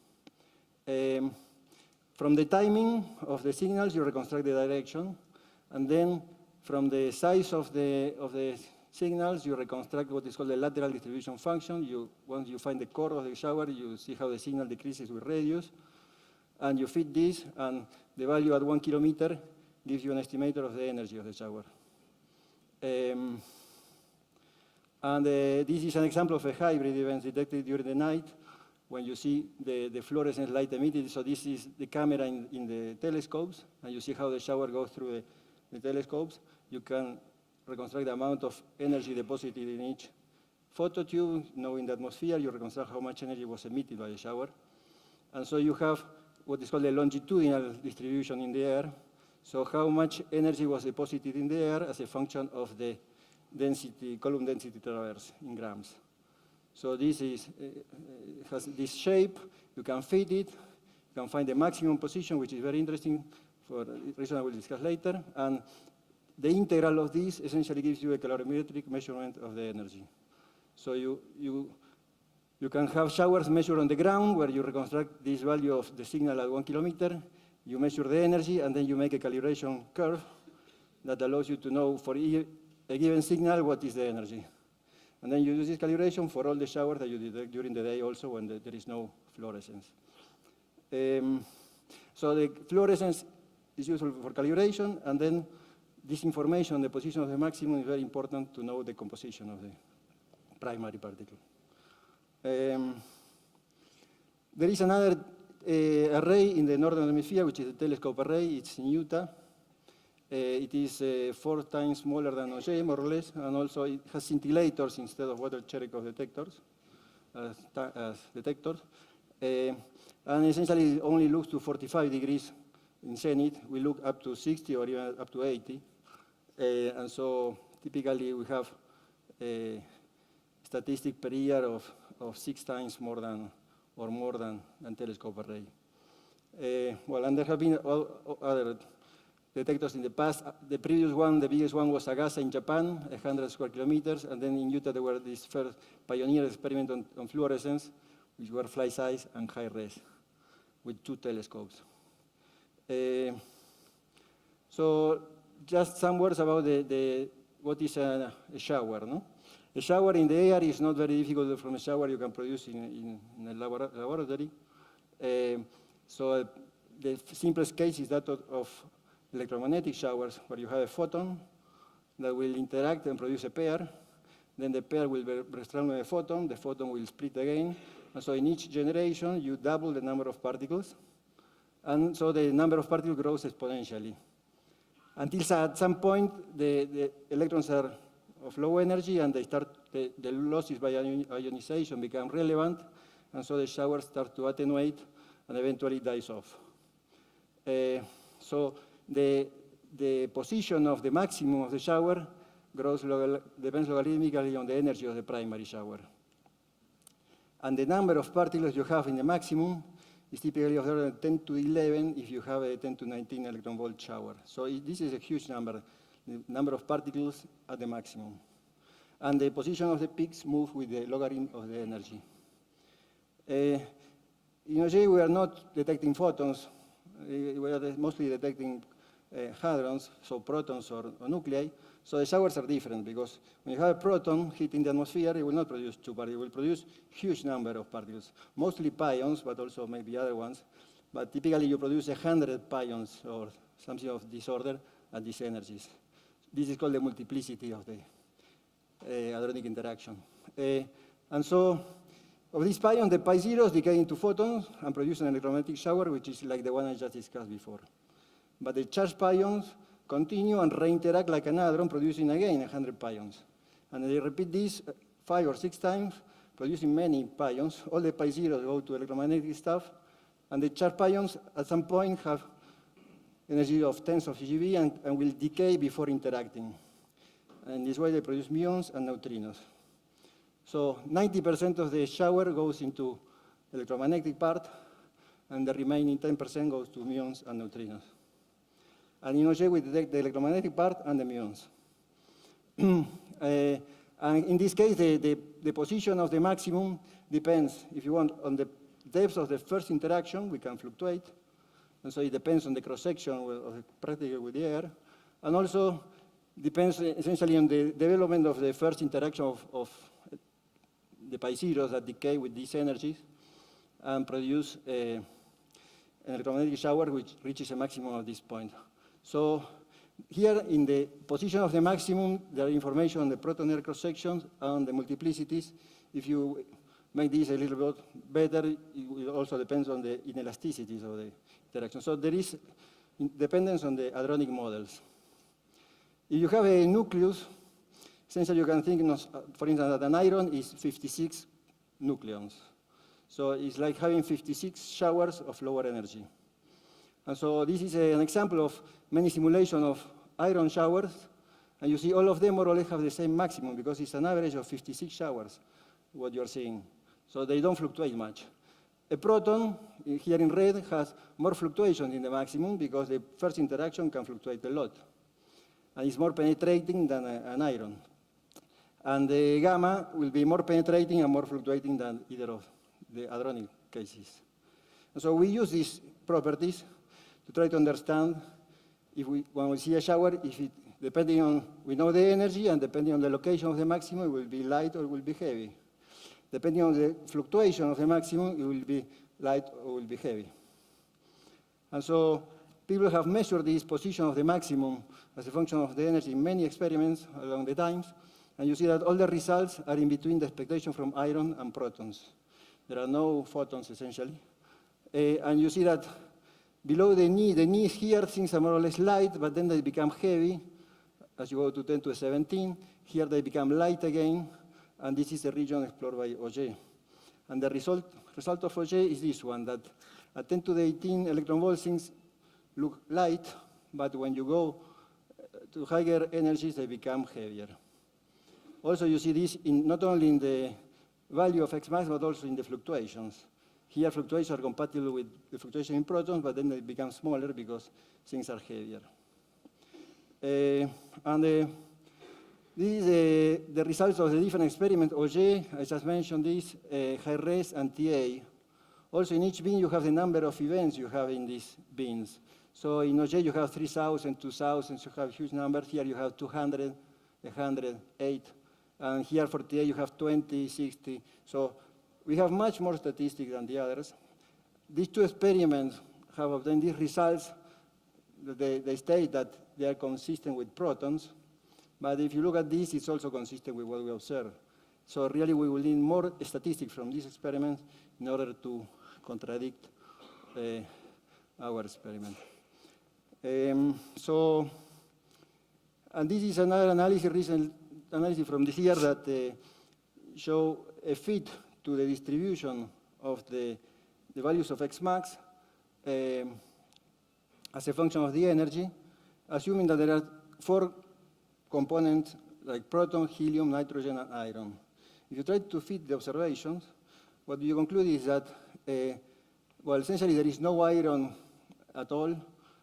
From the timing of the signals, you reconstruct the direction, and then from the size of the signals, you reconstruct what is called the lateral distribution function. Once you find the core of the shower, you see how the signal decreases with radius, and you fit this, and the value at 1 kilometer gives you an estimator of the energy of the shower. This is an example of a hybrid event detected during the night when you see the fluorescent light emitted. So this is the camera in the telescopes, and you see how the shower goes through the telescopes. You can reconstruct the amount of energy deposited in each phototube. Knowing the atmosphere, you reconstruct how much energy was emitted by the shower. And so you have what is called a longitudinal distribution in the air. So how much energy was deposited in the air as a function of the density, column density traverse in grams. So this has this shape. You can fit it. You can find the maximum position, which is very interesting for a reason I will discuss later. And the integral of this essentially gives you a calorimetric measurement of the energy. So you can have showers measured on the ground where you reconstruct this value of the signal at 1 kilometer. You measure the energy, and then you make a calibration curve that allows you to know for a given signal what is the energy. And then you do this calibration for all the showers that you detect during the day also when there is no fluorescence. So the fluorescence is useful for calibration, and then this information, the position of the maximum, is very important to know the composition of the primary particle. There is another array in the northern hemisphere, which is a telescope array. It's in Utah. It is 4 times smaller than Auger, more or less, and also it has scintillators instead of water Cherenkov detectors, as detectors. And essentially, it only looks to 45 degrees in zenith. We look up to 60 or even up to 80. And so typically, we have a statistic per year of 6 times more than telescope array. And there have been other detectors in the past. The previous one, the biggest one, was Agasa in Japan, 100 square kilometers. And then in Utah, there were these first pioneer experiment on fluorescence, which were fly size and high res, with 2 telescopes. So just some words about what is a shower. No? A shower in the air is not very difficult from a shower you can produce in a laboratory. So the simplest case is that of electromagnetic showers, where you have a photon that will interact and produce a pair. Then the pair will be strung with a photon. The photon will split again, And so in each generation, you double the number of particles. And so the number of particles grows exponentially. Until at some point, the electrons are of low energy and they start, the losses by ionization become relevant. And so the shower starts to attenuate and eventually dies off. So the position of the maximum of the shower depends logarithmically on the energy of the primary shower. And the number of particles you have in the maximum is typically of the order of 10 to 11 if you have a 10 to 19 electron volt shower. So this is a huge number, the number of particles at the maximum. And the position of the peaks move with the logarithm of the energy. In OJ, we are not detecting photons. We are mostly detecting hadrons, so protons or nuclei. So the showers are different because when you have a proton hitting the atmosphere, it will not produce two particles. It will produce huge number of particles, mostly pions, but also maybe other ones. But typically, you produce 100 pions or something of this order at these energies. This is called the multiplicity of the hadronic interaction. And so, of these pions, the pi zeros decay into photons and produce an electromagnetic shower, which is like the one I just discussed before. But the charged pions continue and reinteract like an hadron, producing again 100 pions. And they repeat this 5 or 6 times, producing many pions. All the pi zeros go to electromagnetic stuff, and the charged pions at some point have energy of tens of eGeV and will decay before interacting. And this way they produce muons and neutrinos. So 90% of the shower goes into electromagnetic part, and the remaining 10% goes to muons and neutrinos. And in OJ, we detect the electromagnetic part and the muons. And in this case, the position of the maximum depends, if you want, on the depth of the first interaction. We can fluctuate. And so it depends on the cross-section of the particle with the air. And also depends essentially on the development of the first interaction of the pi zeros that decay with these energies and produce an electromagnetic shower which reaches a maximum at this point. So here in the position of the maximum, there are information on the proton-air cross-sections and the multiplicities. If you make this a little bit better, it also depends on the inelasticities of the interaction. So there is dependence on the hadronic models. If you have a nucleus, essentially you can think, for instance, that an iron is 56 nucleons. So it's like having 56 showers of lower energy. And so this is an example of many simulations of iron showers. And you see all of them more or less have the same maximum because it's an average of 56 showers, what you're seeing. So they don't fluctuate much. A proton, here in red, has more fluctuations in the maximum because the first interaction can fluctuate a lot. And it's more penetrating than an iron. And the gamma will be more penetrating and more fluctuating than either of the hadronic cases. And so we use these properties to try to understand if when we see a shower, if it, depending on, we know the energy, and depending on the location of the maximum, it will be light or it will be heavy. Depending on the fluctuation of the maximum, it will be light or will be heavy. And so people have measured this position of the maximum as a function of the energy in many experiments along the times, and you see that all the results are in between the expectation from iron and protons. There are no photons, essentially. And you see that below the knee here, things are more or less light, but then they become heavy as you go to 10 to the 17. Here they become light again, and this is the region explored by OJ. And the result of OJ is this one, that at 10 to the 18 electron volt things look light, but when you go to higher energies, they become heavier. Also, you see this not only in the value of X max, but also in the fluctuations. Here, fluctuations are compatible with the fluctuation in protons, but then they become smaller because things are heavier. This is the results of the different experiments. OJ, I just mentioned this, high-res and TA. Also, in each bin, you have the number of events you have in these bins. So in OJ, you have 3,000, 2,000, you have huge numbers. Here, you have 200, 100, 8. And here for TA, you have 20, 60. So we have much more statistics than the others. These two experiments have obtained these results. They state that they are consistent with protons. But if you look at this, it's also consistent with what we observe. So really we will need more statistics from this experiment in order to contradict our experiment. And this is another analysis, recent analysis from this year that show a fit to the distribution of the values of Xmax as a function of the energy, assuming that there are 4 components like proton, helium, nitrogen, and iron. If you try to fit the observations, what you conclude is that, well, essentially there is no iron at all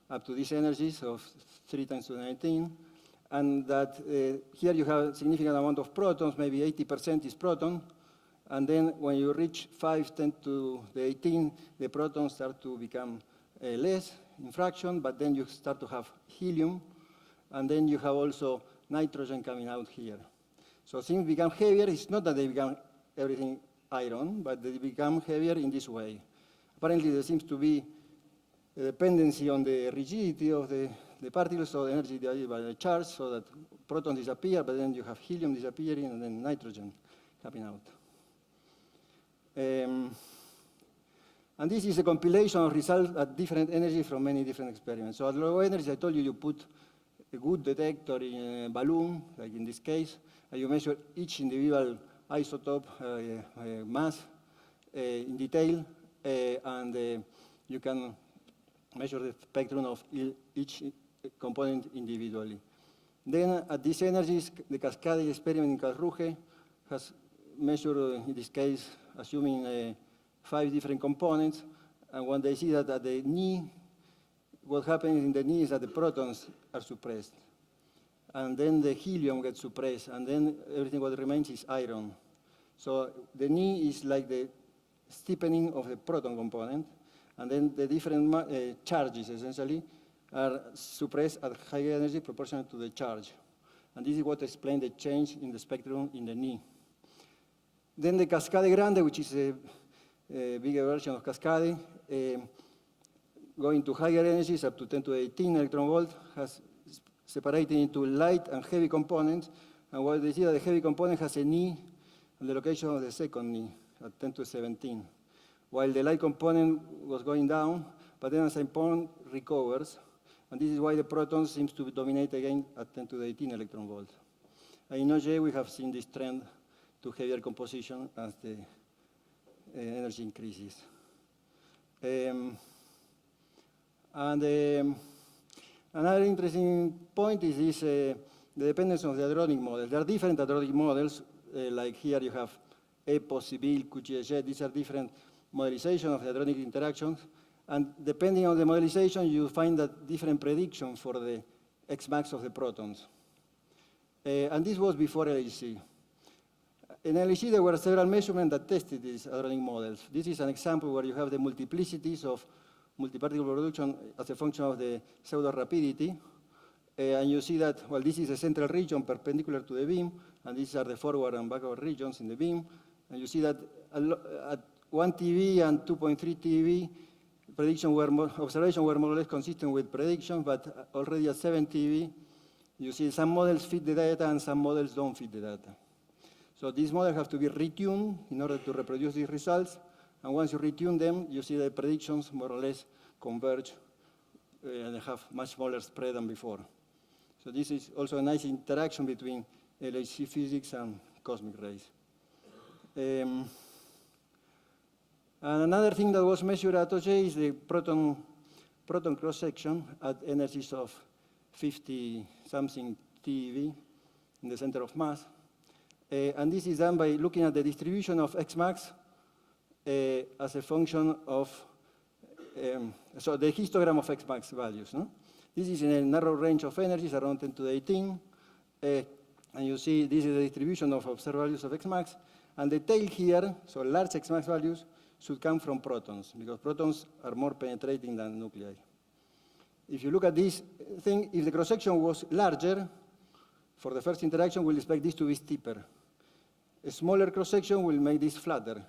up to these energies of 3 × 10^19, and that here you have a significant amount of protons, maybe 80% is proton, and then when you reach 5 × 10^18, the protons start to become less in fraction, but then you start to have helium, and then you have also nitrogen coming out here. So things become heavier. It's not that they become everything iron, but they become heavier in this way. Apparently, there seems to be a dependency on the rigidity of the particles, so the energy divided by the charge, so that protons disappear, but then you have helium disappearing, and then nitrogen coming out. And this is a compilation of results at different energies from many different experiments. So at low energies, I told you, you put a good detector in a balloon, like in this case, and you measure each individual isotope mass in detail, and you can measure the spectrum of each component individually. Then at these energies, the cascade experiment in Karlsruhe has measured, in this case, assuming 5 different components, and when they see that at the knee, what happens in the knee is that the protons are suppressed. And then the helium gets suppressed, and then everything what remains is iron. So the knee is like the steepening of the proton component, and then the different charges, essentially, are suppressed at higher energy proportional to the charge. And this is what explains the change in the spectrum in the knee. Then the Cascade Grande, which is a bigger version of Cascade, going to higher energies up to 10^18 electron volt, has separated into light and heavy components. And what they see that the heavy component has a knee on the location of the second knee at 10^17, while the light component was going down, but then at some point recovers. And this is why the protons seems to dominate again at 10^18 electron volt. And in OJ, we have seen this trend to heavier composition as the energy increases. Another interesting point is this, the dependence of the hadronic model. There are different hadronic models, like here you have EPO, Sibyl, Cuchet. These are different modelizations of the hadronic interactions. And depending on the modelization, you find that different prediction for the Xmax of the protons. And this was before LHC. In LHC, there were several measurements that tested these hadronic models. This is an example where you have the multiplicities of multiparticle production as a function of the pseudo rapidity. And you see that, well, this is a central region perpendicular to the beam, and these are the forward and backward regions in the beam. And you see that at 1 TeV and 2.3 TeV, observations were more or less consistent with prediction, but already at 7 TeV, you see some models fit the data and some models don't fit the data. So these models have to be retuned in order to reproduce these results. And once you retune them, you see the predictions more or less converge and have much smaller spread than before. So this is also a nice interaction between LHC physics and cosmic rays. And another thing that was measured at OJ is the proton cross-section at energies of 50-something TeV in the center of mass. And this is done by looking at the distribution of Xmax as a function of, so the histogram of Xmax values. No? This is in a narrow range of energies around 10^18. And you see this is the distribution of observed values of Xmax. And the tail here, so large Xmax values, should come from protons, because protons are more penetrating than nuclei. If you look at this thing, if the cross-section was larger, for the first interaction, we'll expect this to be steeper. A smaller cross-section will make this flatter.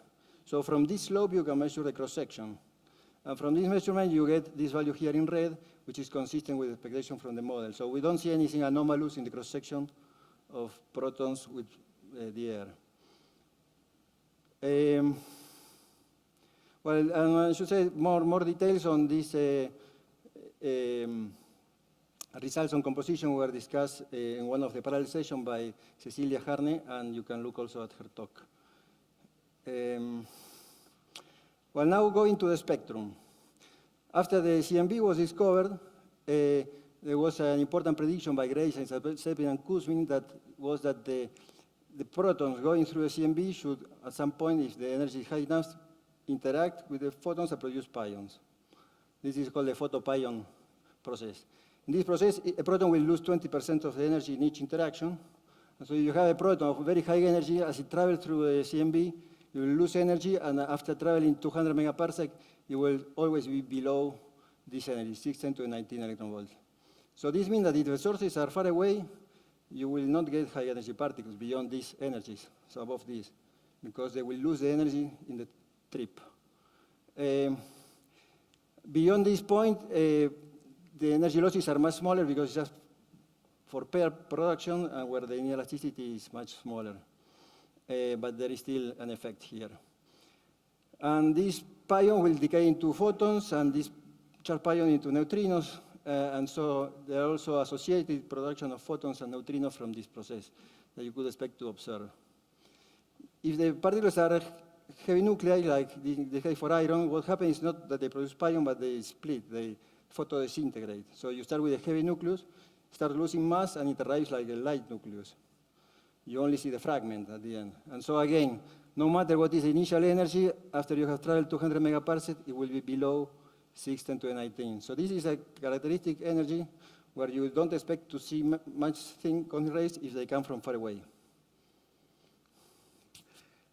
So from this slope, you can measure the cross-section. And from this measurement, you get this value here in red, which is consistent with expectation from the model. So we don't see anything anomalous in the cross-section of protons with the air. Well, I should say more details on these results on composition were discussed in one of the parallel sessions by Cecilia Harne, and you can look also at her talk. Well, now going to the spectrum. After the CMB was discovered, there was an important prediction by Grace and Sepin and Kuzmin that was that the protons going through the CMB should, at some point, if the energy is high enough, interact with the photons and produce pions. This is called the photopion process. In this process, a proton will lose 20% of the energy in each interaction. And so if you have a proton of very high energy, as it travels through the CMB, you will lose energy, and after traveling 200 megaparsec, you will always be below this energy, 6 × 10⁻19 electron volts. So this means that if the sources are far away, you will not get high energy particles beyond these energies, so above this, because they will lose the energy in the trip. Beyond this point, the energy losses are much smaller because it's just for pair production and where the inelasticity is much smaller. But there is still an effect here. And this pion will decay into photons, and this charged pion into neutrinos, and so there are also associated production of photons and neutrinos from this process that you could expect to observe. If the particles are heavy nuclei, like the case for iron, what happens is not that they produce pion, but they split, they photodisintegrate. So you start with a heavy nucleus, start losing mass, and it arrives like a light nucleus. You only see the fragment at the end. And so again, no matter what is the initial energy, after you have traveled 200 megaparsec, it will be below 6 × 10⁻19. So this is a characteristic energy where you don't expect to see much thing cosmic rays if they come from far away.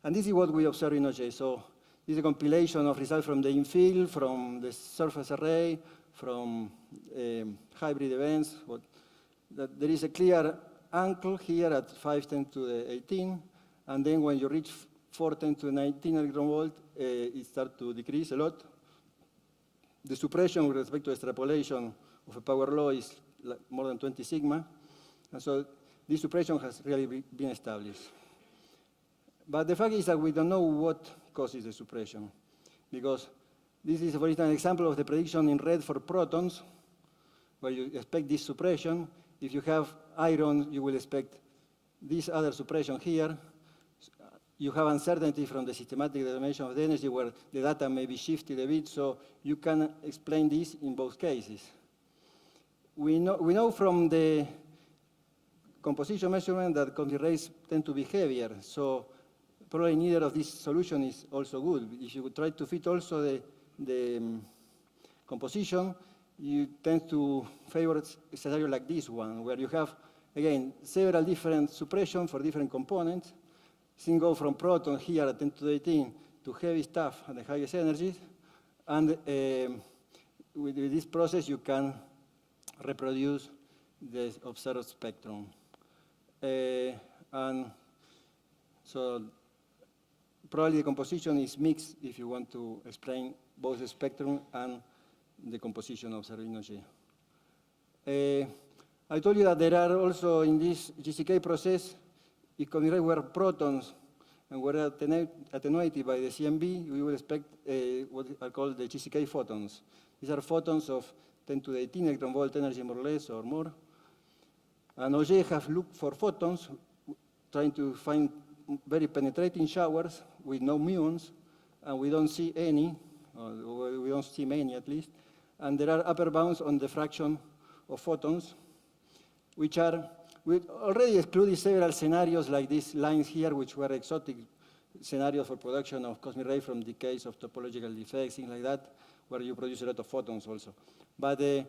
And this is what we observe in OJ. So this is a compilation of results from the infill, from the surface array, from hybrid events. There is a clear angle here at 5×10⁸, and then when you reach 4×10⁻19 electron volt, it starts to decrease a lot. The suppression with respect to extrapolation of a power law is more than 20 sigma, and so this suppression has really been established. But the fact is that we don't know what causes the suppression, because this is, for instance, an example of the prediction in red for protons, where you expect this suppression. If you have iron, you will expect this other suppression here. You have uncertainty from the systematic determination of the energy where the data may be shifted a bit, so you can explain this in both cases. We know from the composition measurement that cosmic rays tend to be heavier, so probably neither of these solution is also good. If you try to fit also the composition, you tend to favor a scenario like this one, where you have, again, several different suppression for different components. Things go from proton here at 10⁻18 to heavy stuff at the highest energies. And with this process, you can reproduce the observed spectrum. And so probably the composition is mixed if you want to explain both the spectrum and the composition observed in OJ. I told you that there are also in this GCK process, if cosmic rays were protons and were attenuated by the CMB, we will expect what are called the GCK photons. These are photons of 10⁻18 electron volt energy, more or less, or more. And OJ have looked for photons, trying to find very penetrating showers with no muons, and we don't see any, or we don't see many at least. And there are upper bounds on the fraction of photons, which are, we already excluded several scenarios like these lines here, which were exotic scenarios for production of cosmic rays from decays of topological defects, things like that, where you produce a lot of photons also. But the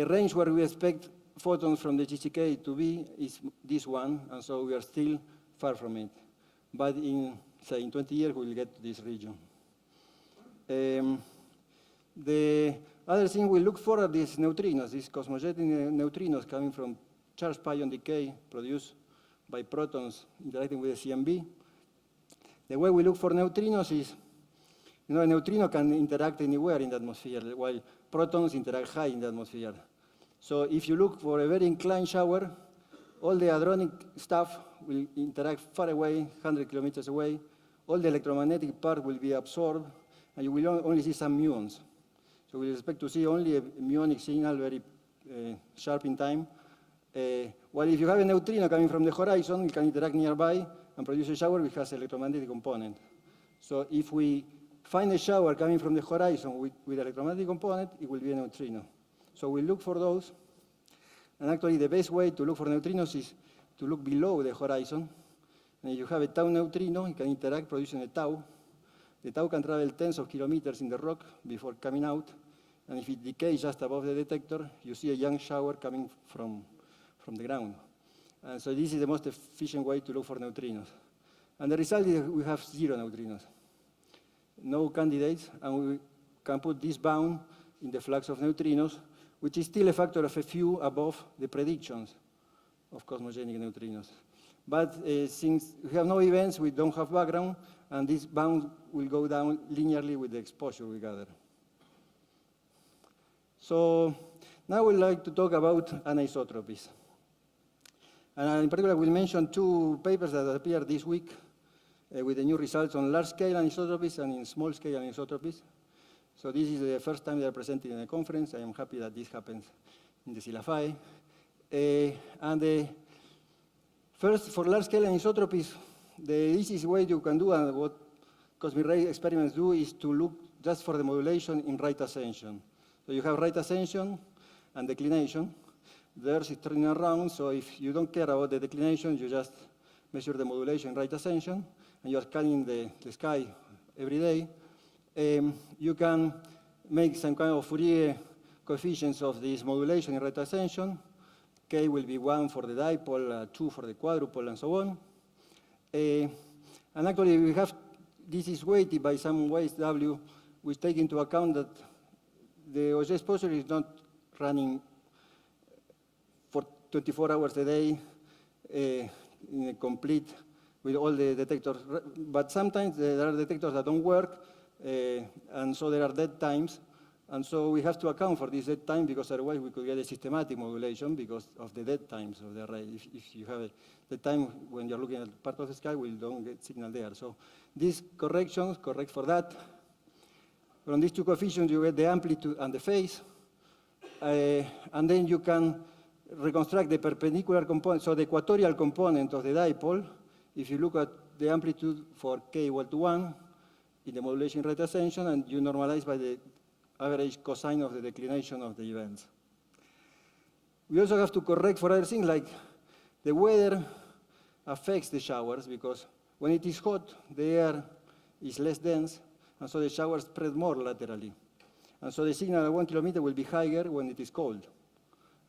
range where we expect photons from the GCK to be is this one, and so we are still far from it. But in 20 years, we will get to this region. The other thing we look for are these neutrinos, these cosmogenic neutrinos coming from charged pion decay produced by protons interacting with the CMB. The way we look for neutrinos is, a neutrino can interact anywhere in the atmosphere, while protons interact high in the atmosphere. So if you look for a very inclined shower, all the hadronic stuff will interact far away, 100 kilometers away. all the electromagnetic part will be absorbed, and you will only see some muons. So we expect to see only a muonic signal, very sharp in time. While if you have a neutrino coming from the horizon, it can interact nearby and produce a shower which has an electromagnetic component. So if we find a shower coming from the horizon with electromagnetic component, it will be a neutrino. So we look for those. And actually, the best way to look for neutrinos is to look below the horizon. And if you have a tau neutrino, it can interact producing a tau. The tau can travel tens of kilometers in the rock before coming out. And if it decays just above the detector, you see a young shower coming from the ground. And so this is the most efficient way to look for neutrinos. And the result is we have 0 neutrinos, no candidates, and we can put this bound in the flux of neutrinos, which is still a factor of a few above the predictions of cosmogenic neutrinos. But since we have no events, we don't have background, and this bound will go down linearly with the exposure we gather. So now we'd like to talk about anisotropies. And in particular, we'll mention 2 papers that appeared this week with the new results on large-scale anisotropies and in small-scale anisotropies. So this is the first time they are presented in a conference. I am happy that this happens in the Silafae. First, for large-scale anisotropies, the easiest way you can do and what cosmic ray experiments do is to look just for the modulation in right ascension. So you have right ascension and declination. The Earth is turning around, so if you don't care about the declination, you just measure the modulation in right ascension, and you are scanning the sky every day. You can make some kind of Fourier coefficients of this modulation in right ascension. K will be 1 for the dipole, 2 for the quadrupole, and so on. And actually, we have this is weighted by some ways W, which take into account that the Auger exposure is not running for 24 hours a day in a complete with all the detectors. But sometimes there are detectors that don't work, and so there are dead times. And so we have to account for this dead time because otherwise we could get a systematic modulation because of the dead times of the array. If you have a dead time when you're looking at part of the sky, we don't get signal there. So these corrections correct for that. From these 2 coefficients, you get the amplitude and the phase. And then you can reconstruct the perpendicular component, so the equatorial component of the dipole. If you look at the amplitude for k equal to 1 in the modulation rate ascension, and you normalize by the average cosine of the declination of the events. We also have to correct for other things, like the weather affects the showers, because when it is hot, the air is less dense, and so the showers spread more laterally. And so the signal at 1 kilometer will be higher when it is cold.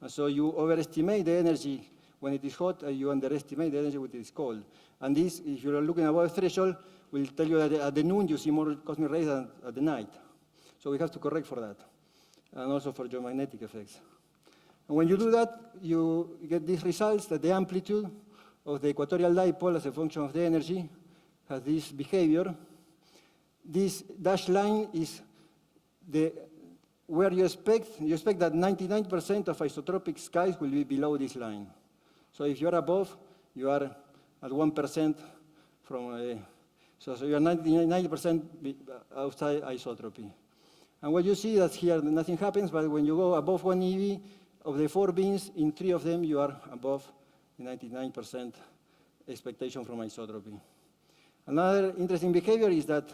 And so you overestimate the energy when it is hot, and you underestimate the energy when it is cold. And this, if you're looking above the threshold, will tell you that at the noon you see more cosmic rays than at the night. So we have to correct for that, and also for geomagnetic effects. And when you do that, you get these results that the amplitude of the equatorial dipole as a function of the energy has this behavior. This dashed line is where you expect that 99% of isotropic skies will be below this line. So if you are above, you are at 1% from so you are 90% outside isotropy. And what you see that here nothing happens, but when you go above 1 eV, of the 4 beams, in 3 of them you are above the 99% expectation from isotropy. Another interesting behavior is that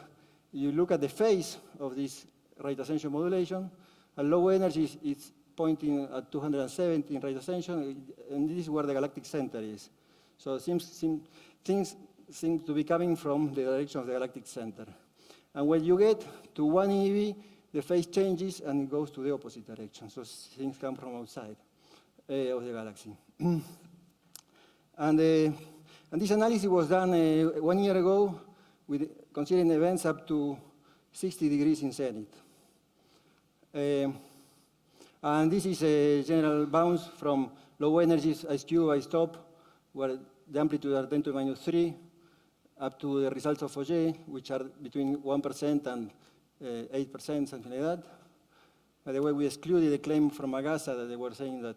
you look at the phase of this right ascension modulation. At low energy, it's pointing at 270 in right ascension, and this is where the galactic center is. So things seem to be coming from the direction of the galactic center. And when you get to 1 eV, the phase changes and it goes to the opposite direction. So things come from outside of the galaxy. And this analysis was done 1 year ago with considering events up to 60 degrees in zenith. And this is a general bounce from low energies, IceQ, IceTop, where the amplitude are 10 to the minus 3, up to the results of Auger, which are between 1% and 8%, something like that. By the way, we excluded the claim from Agasa that they were saying that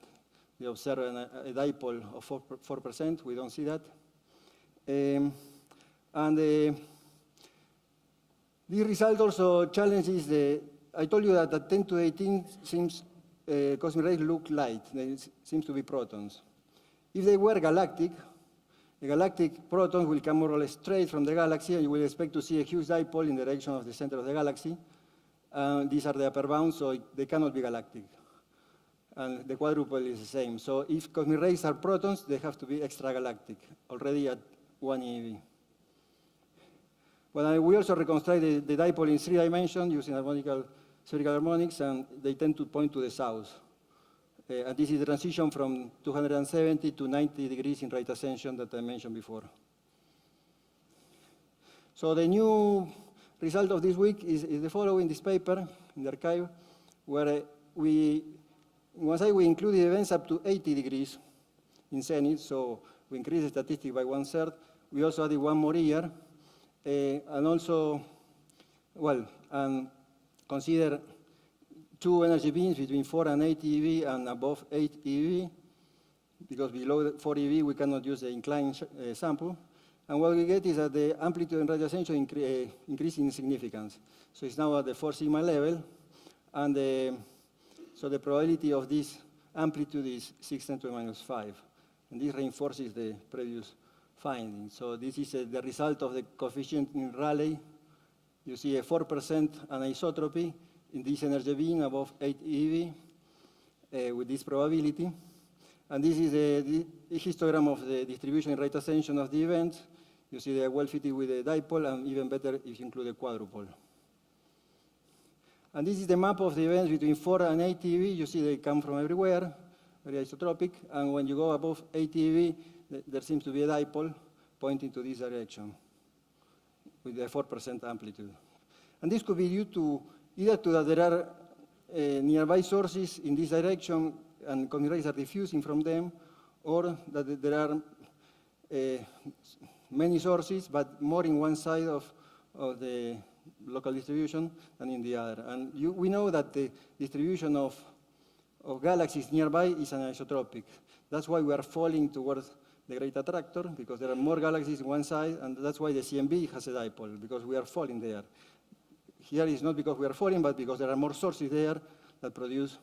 we observe a dipole of 4%. We don't see that. And This result also challenges I told you that at 10 to 18 seems cosmic rays look light. They seems to be protons. If they were galactic, the galactic protons will come more or less straight from the galaxy, and you will expect to see a huge dipole in the direction of the center of the galaxy. These are the upper bounds, so they cannot be galactic. And the quadruple is the same. So if cosmic rays are protons, they have to be extragalactic, already at 1 eV. Well, we also reconstruct the dipole in 3 dimensions using spherical harmonics, and they tend to point to the south. And this is the transition from 270 to 90 degrees in rate ascension that I mentioned before. So the new result of this week is the following, this paper in the archive, where on one side we included events up to 80 degrees in zenith, so we increased the statistic by 1/3. We also added 1 more year, and also, consider 2 energy beams between 4 and 8 eV and above 8 eV, because below 4 eV we cannot use the inclined sample. And what we get is that the amplitude and rate ascension increase in significance. So it's now at the 4 sigma level, and so the probability of this amplitude is 6 × 10⁻⁵. And this reinforces the previous finding. So this is the result of the coefficient in Rayleigh. You see a 4% anisotropy in this energy beam above 8 eV with this probability. And this is the histogram of the distribution in rate ascension of the events. You see they are well fitted with the dipole, and even better if you include a quadrupole. And this is the map of the events between 4 and 8 eV. You see they come from everywhere, very isotropic. And when you go above 8 eV, there seems to be a dipole pointing to this direction with a 4% amplitude. And this could be due to either to that there are nearby sources in this direction and cosmic rays are diffusing from them, or that there are many sources, but more in one side of the local distribution than in the other. And we know that the distribution of galaxies nearby is anisotropic. That's why we are falling towards the great attractor, because there are more galaxies in one side, and that's why the CMB has a dipole, because we are falling there. Here is not because we are falling, but because there are more sources there that produce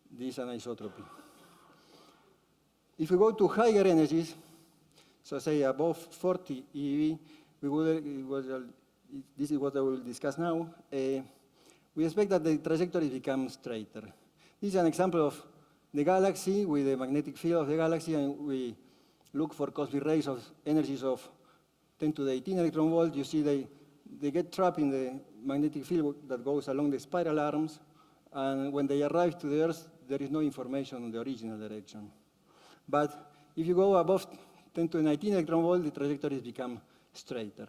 this anisotropy. If we go to higher energies, so say above 40 eV, this is what I will discuss now. We expect that the trajectories become straighter. This is an example of the galaxy with the magnetic field of the galaxy, and we look for cosmic rays of energies of 10 to the 18 electron volt. You see they get trapped in the magnetic field that goes along the spiral arms, and when they arrive to the Earth, there is no information on the original direction. But if you go above 10 to the 19 electron volt, the trajectories become straighter.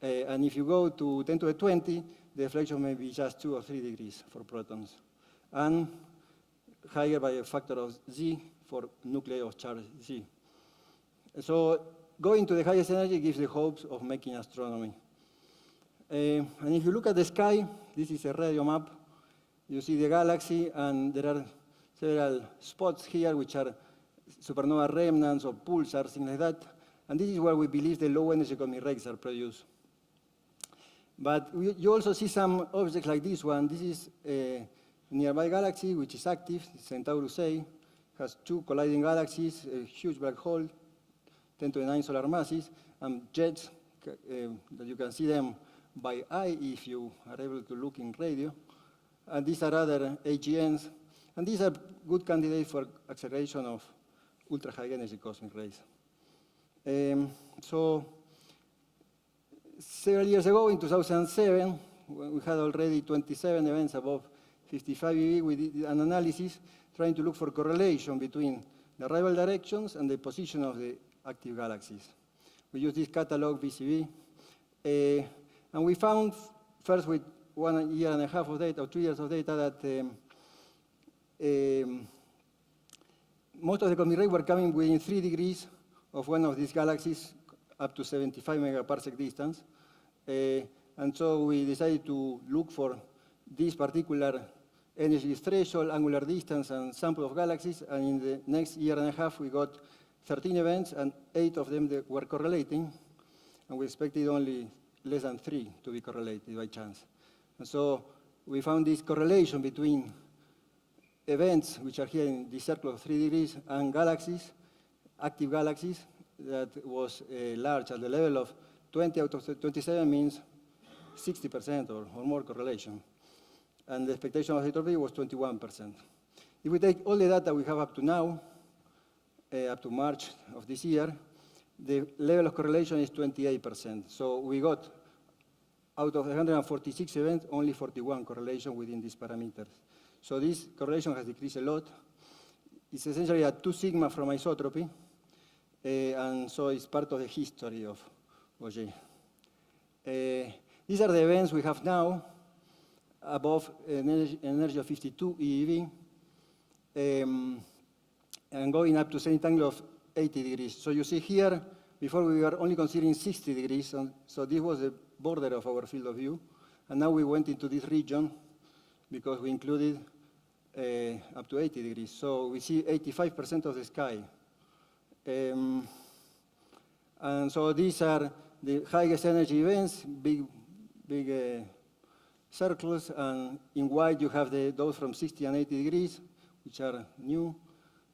And if you go to 10 to the 20, the deflection may be just 2 or 3 degrees for protons, and higher by a factor of Z for nuclei of charge Z. So going to the highest energy gives the hopes of making astronomy. And if you look at the sky, this is a radio map. You see the galaxy, and there are several spots here which are supernova remnants or pulsars, things like that. And this is where we believe the low energy cosmic rays are produced. But you also see some objects like this one. This is a nearby galaxy which is active, Centaurus A, has 2 colliding galaxies, a huge black hole, 10 to the 9 solar masses, and jets that you can see them by eye if you are able to look in radio. And these are other AGNs, and these are good candidates for acceleration of ultra-high energy cosmic rays. So several years ago, in 2007, when we had already 27 events above 55 eV, we did an analysis trying to look for correlation between the arrival directions and the position of the active galaxies. We used this catalog VCV, and we found, first with 1.5 years of data, or 2 years of data, that most of the cosmic rays were coming within 3 degrees of one of these galaxies, up to 75 megaparsec distance. And so we decided to look for this particular energy threshold, angular distance, and sample of galaxies. And in the next 1.5 years, we got 13 events, and 8 of them that were correlating. And we expected only less than 3 to be correlated by chance. And so we found this correlation between events, which are here in this circle of 3 degrees, and galaxies, active galaxies, that was large at the level of 20 out of 27 means 60% or more correlation. And the expectation of entropy was 21%. If we take all the data we have up to now, up to March of this year, the level of correlation is 28%. So we got, out of 146 events, only 41 correlation within these parameters. So this correlation has decreased a lot. It's essentially a 2 sigma from isotropy, and so it's part of the history of Auger. These are the events we have now, above an energy of 52 eV, and going up to zenith angle of 80 degrees. So you see here, before we were only considering 60 degrees, so this was the border of our field of view, and now we went into this region because we included up to 80 degrees. So we see 85% of the sky. And so these are the highest energy events, big circles, and in white you have those from 60 and 80 degrees, which are new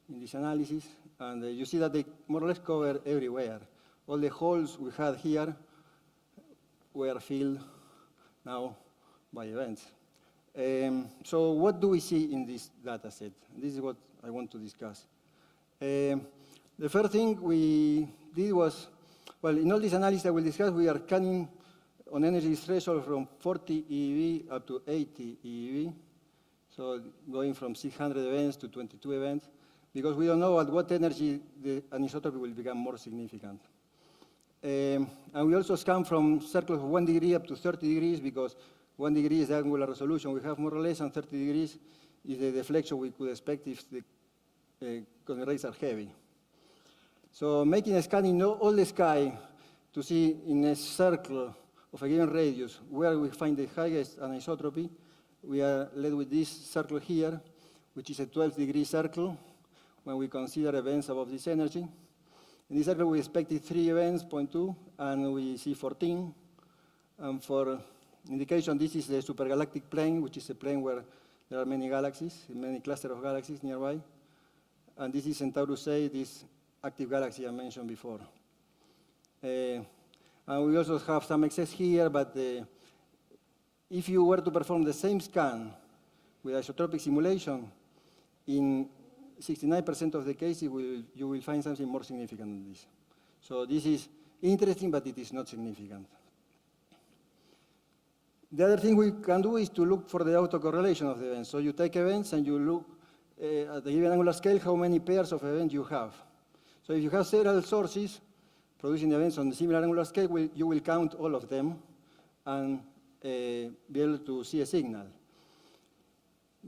in this analysis. And you see that they more or less cover everywhere. All the holes we had here were filled now by events. So what do we see in this data set? This is what I want to discuss. The first thing we did was, well, in all this analysis I will discuss, we are scanning on energy threshold from 40 eV up to 80 eV. So going from 600 events to 22 events, because we don't know at what energy the anisotropy will become more significant. And we also scan from circles of 1 degree up to 30 degrees, because 1 degree is the angular resolution we have more or less, and 30 degrees is the deflection we could expect if the cosmic rays are heavy. So making a scanning all the sky to see in a circle of a given radius where we find the highest anisotropy, we are led with this circle here, which is a 12-degree circle when we consider events above this energy. In this circle, we expected 3 events, 0.2, and we see 14. And for indication, this is the supergalactic plane, which is a plane where there are many galaxies, many clusters of galaxies nearby. And this is Centaurus A, this active galaxy I mentioned before. And we also have some excess here, but if you were to perform the same scan with isotropic simulation, in 69% of the cases, you will find something more significant than this. So this is interesting, but it is not significant. The other thing we can do is to look for the autocorrelation of the events. So you take events and you look at the given angular scale how many pairs of events you have. So if you have several sources producing events on the similar angular scale, you will count all of them and be able to see a signal.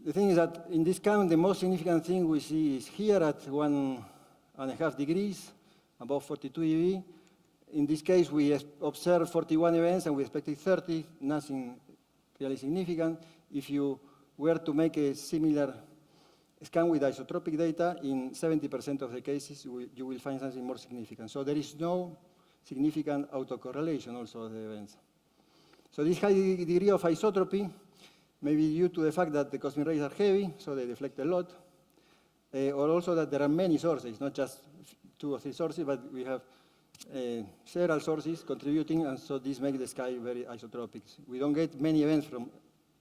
The thing is that in this count, the most significant thing we see is here at 1.5 degrees, above 42 eV. In this case, we observed 41 events and we expected 30, nothing really significant. If you were to make a similar scan with isotropic data, in 70% of the cases, you will find something more significant. So there is no significant autocorrelation also of the events. So this high degree of isotropy may be due to the fact that the cosmic rays are heavy, so they deflect a lot, or also that there are many sources, not just 2 or 3 sources, but we have several sources contributing, and so this makes the sky very isotropic. We don't get many events from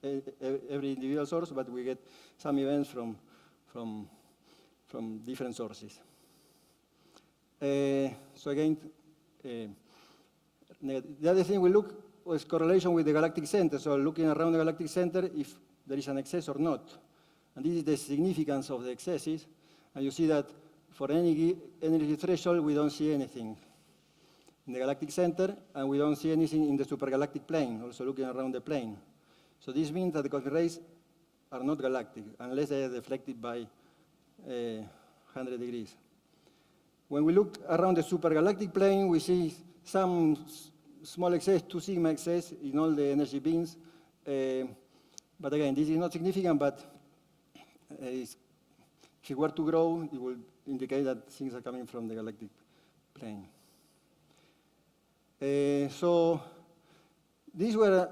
every individual source, but we get some events from different sources. So again, the other thing we look was correlation with the galactic center, so looking around the galactic center if there is an excess or not. And this is the significance of the excesses, and you see that for any energy threshold, we don't see anything in the galactic center, and we don't see anything in the supergalactic plane, also looking around the plane. So this means that the cosmic rays are not galactic, unless they are deflected by 100 degrees. When we look around the supergalactic plane, we see some small excess, 2 sigma excess in all the energy beams. But again, this is not significant, but if it were to grow, it will indicate that things are coming from the galactic plane. So These were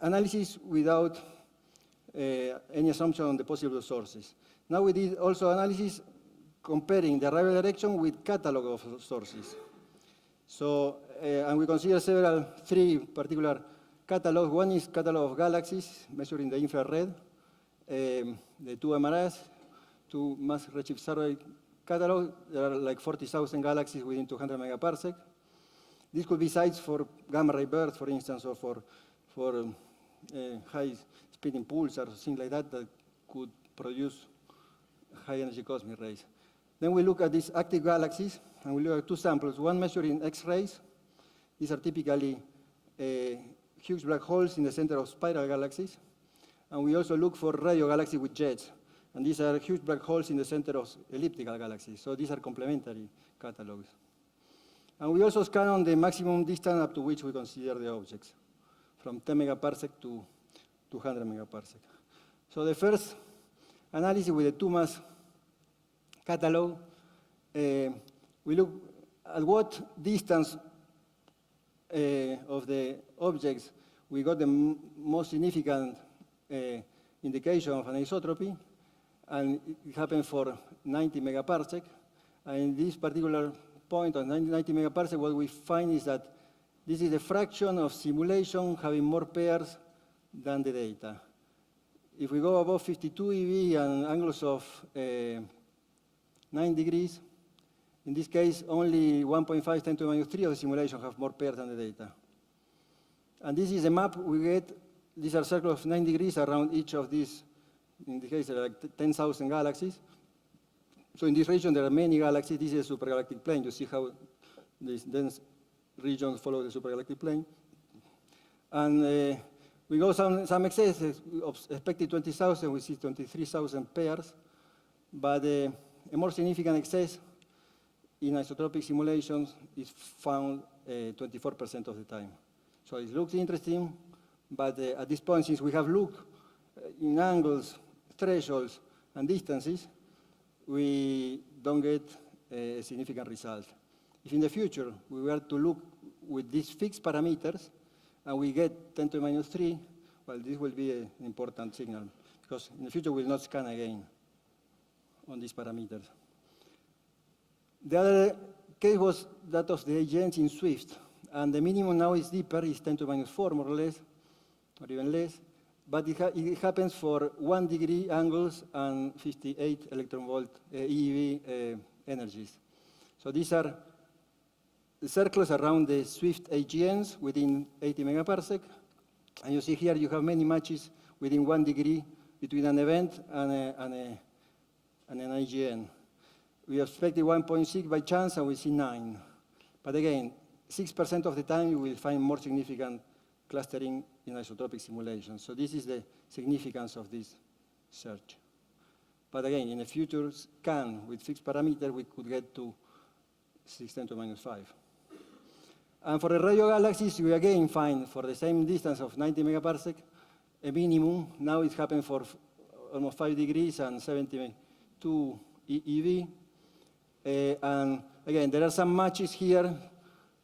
analysis without any assumption on the possible sources. Now we did also analysis comparing the arrival direction with catalog of sources. So, and we consider three particular catalogs. One is catalog of galaxies, measuring the infrared, the two MRS, two mass redshift survey catalog. There are like 40,000 galaxies within 200 megaparsec. This could be sites for gamma ray bursts, for instance, or for high spinning pulsars or things like that that could produce high energy cosmic rays. Then we look at these active galaxies, and we look at two samples, one measuring X-rays. These are typically huge black holes in the center of spiral galaxies. And we also look for radio galaxies with jets. And these are huge black holes in the center of elliptical galaxies. So these are complementary catalogs. And we also scan on the maximum distance up to which we consider the objects, from 10 megaparsec to 200 megaparsec. So the first analysis with the two-mass catalog, we look at what distance of the objects we got the most significant indication of anisotropy, and it happened for 90 megaparsec. And in this particular point of 90 megaparsec, what we find is that this is a fraction of simulation having more pairs than the data. If we go above 52 eV and angles of 9 degrees, in this case, only 1.5 10 to the minus 3 of the simulation have more pairs than the data. And this is a map we get. These are circles of 9 degrees around each of these. In this case, there are like 10,000 galaxies. So in this region, there are many galaxies. This is a supergalactic plane. You see how these dense regions follow the supergalactic plane. And we go some excess, expected 20,000, we see 23,000 pairs. But a more significant excess in isotropic simulations is found 24% of the time. So it looks interesting, but at this point, since we have looked in angles, thresholds, and distances, we don't get a significant result. If in the future we were to look with these fixed parameters, and we get 10 to the minus 3, well, this will be an important signal, because in the future we will not scan again on these parameters. The other case was that of the agents in Swift, and the minimum now is deeper, is 10 to the minus 4, more or less, or even less, but it happens for 1 degree angles and 58 electron volt EeV energies. So these are the circles around the Swift AGNs within 80 megaparsec. And you see here you have many matches within 1 degree between an event and an IGN. We expected 1.6 by chance, and we see 9. But again, 6% of the time you will find more significant clustering in isotropic simulations. So this is the significance of this search. But again, in a future scan with fixed parameter, we could get to 16 to minus 5. And for the radio galaxies, we again find for the same distance of 90 megaparsec, a minimum. Now it's happened for almost 5 degrees and 72 EeV. And again, there are some matches here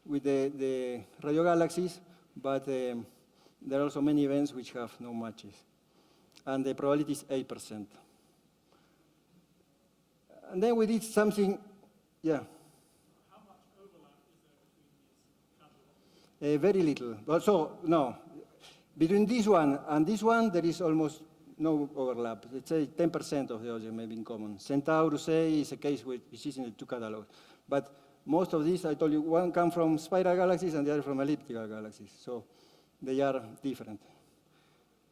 with the radio galaxies, but there are also many events which have no matches. And the probability is 8%. And then we did something, yeah. How much overlap is there between these catalogs? Very little. But so, no. Between this one and this one, there is almost no overlap. Let's say 10% of the objects may be in common. Centaurus A is a case which is in the two catalogs. But most of these, I told you, one come from spiral galaxies and the other from elliptical galaxies. So they are different.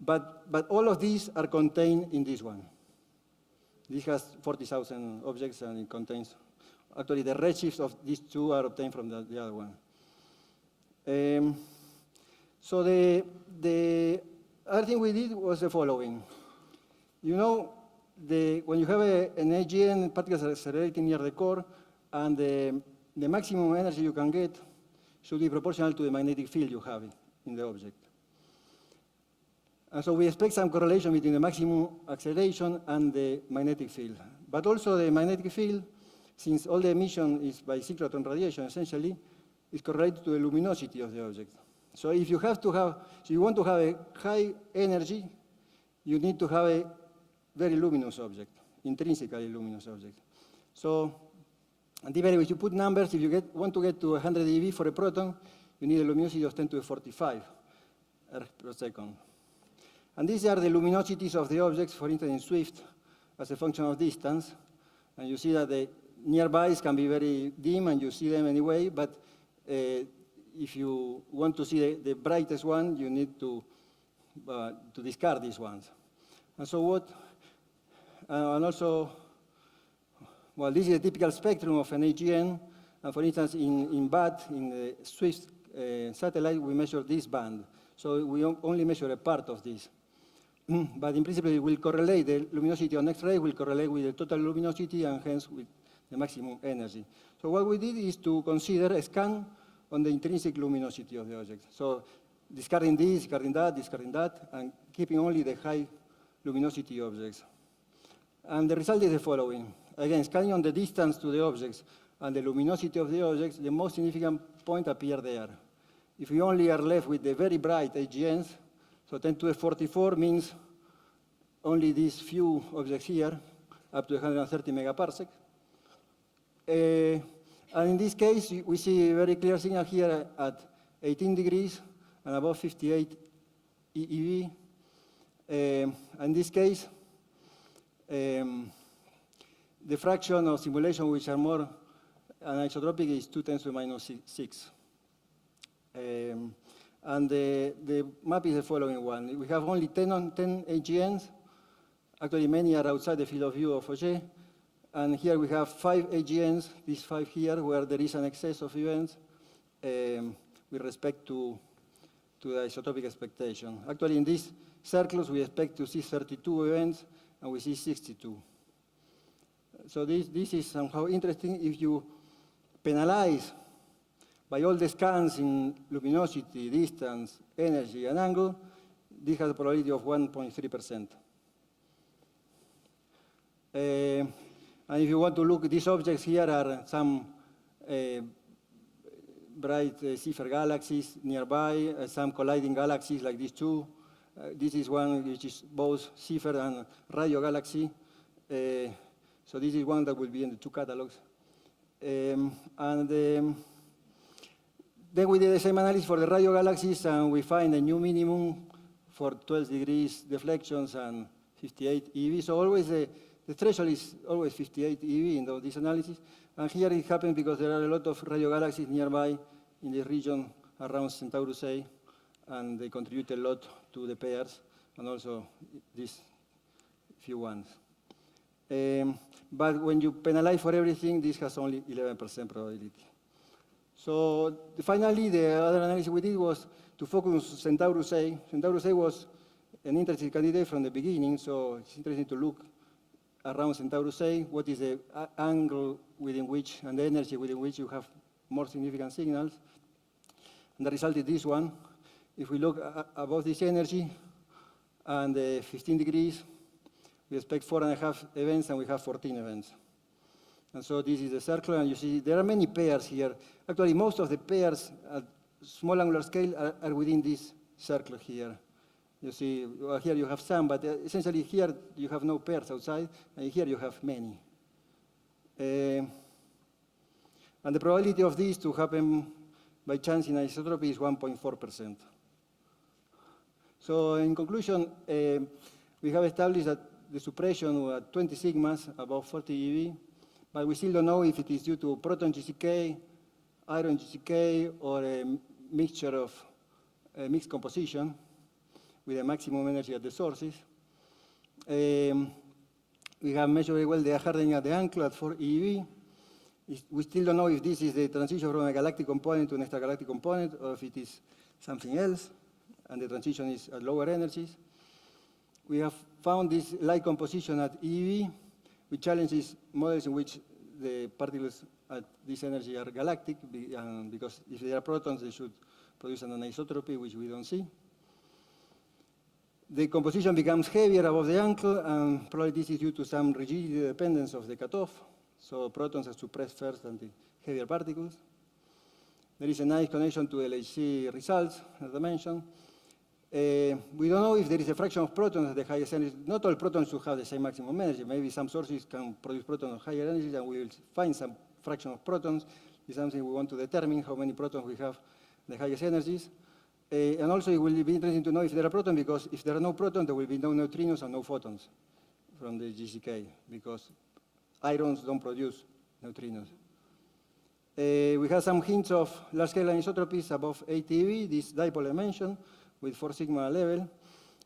But all of these are contained in this one. This has 40,000 objects, and it contains, actually the redshifts of these two are obtained from the other one. So the other thing we did was the following. You know, when you have an AGN, particles are accelerating near the core, and the maximum energy you can get should be proportional to the magnetic field you have in the object. And so we expect some correlation between the maximum acceleration and the magnetic field. But also the magnetic field, since all the emission is by cyclotron radiation, essentially, is correlated to the luminosity of the object. So if you want to have a high energy, you need to have a very luminous object, intrinsically luminous object. So, and even if you put numbers, if you want to get to 100 eV for a proton, you need a luminosity of 10 to the 45 Earth per second. And these are the luminosities of the objects, for instance, in Swift, as a function of distance. And you see that the nearbys can be very dim, and you see them anyway, but if you want to see the brightest one, you need to discard these ones. And so what, and also, well, this is a typical spectrum of an AGN. And for instance, in BAT, in the Swift satellite, we measure this band. So we only measure a part of this. But in principle, it will correlate, the luminosity on X-ray will correlate with the total luminosity and hence with the maximum energy. So what we did is to consider a scan on the intrinsic luminosity of the object. So discarding this, discarding that, and keeping only the high luminosity objects. And the result is the following. Again, scanning on the distance to the objects and the luminosity of the objects, the most significant point appear there. If we only are left with the very bright AGNs, so 10 to the 44 means only these few objects here, up to 130 megaparsec. And in this case, we see a very clear signal here at 18 degrees and above 58 eV. In this case, the fraction of simulation which are more anisotropic is 2 × 10⁻⁶. And the map is the following one. We have only 10 AGNs. Actually, many are outside the field of view of Auger. And here we have 5 AGNs, these 5 here, where there is an excess of events with respect to the isotopic expectation. Actually, in these circles, we expect to see 32 events, and we see 62. So this is somehow interesting. If you penalize by all the scans in luminosity, distance, energy, and angle, this has a probability of 1.3%. And if you want to look, these objects here are some bright Seyfert galaxies nearby, some colliding galaxies like these two. This is one which is both Seyfert and radio galaxy. So this is one that will be in the two catalogs. Then we did the same analysis for the radio galaxies, and we find a new minimum for 12 degrees deflections and 58 eV. So always the threshold is always 58 eV in this analysis. And here it happened because there are a lot of radio galaxies nearby in the region around Centaurus A, and they contribute a lot to the pairs, and also these few ones. But when you penalize for everything, this has only 11% probability. So finally, the other analysis we did was to focus on Centaurus A. Centaurus A was an interesting candidate from the beginning, so it's interesting to look around Centaurus A, what is the angle within which, and the energy within which you have more significant signals. And the result is this one. If we look above this energy and 15 degrees, we expect 4.5 events, and we have 14 events. And so this is the circle, and you see there are many pairs here. Actually, most of the pairs at small angular scale are within this circle here. You see, well, here you have some, but essentially here you have no pairs outside, and here you have many. And the probability of this to happen by chance in anisotropy is 1.4%. So in conclusion, we have established that the suppression at 20 sigmas above 40 eV, but we still don't know if it is due to proton GCK, iron GCK, or a mixture of mixed composition with a maximum energy at the sources. We have measured very well the hardening at the ankle at 4 eV. We still don't know if this is the transition from a galactic component to an extragalactic component, or if it is something else, and the transition is at lower energies. We have found this light composition at EV, which challenges models in which the particles at this energy are galactic, because if they are protons, they should produce an anisotropy, which we don't see. The composition becomes heavier above the ankle, and probably this is due to some rigidity dependence of the cutoff. So protons are suppressed first than the heavier particles. There is a nice connection to LHC results, as I mentioned. We don't know if there is a fraction of protons at the highest energy. Not all protons should have the same maximum energy. Maybe some sources can produce protons of higher energy, and we will find some fraction of protons. It's something we want to determine, how many protons we have the highest energies. And also, it will be interesting to know if there are protons, because if there are no protons, there will be no neutrinos and no photons from the GCK, because irons don't produce neutrinos. We have some hints of large-scale anisotropies above 8 eV, this dipole I mentioned, with 4 sigma level.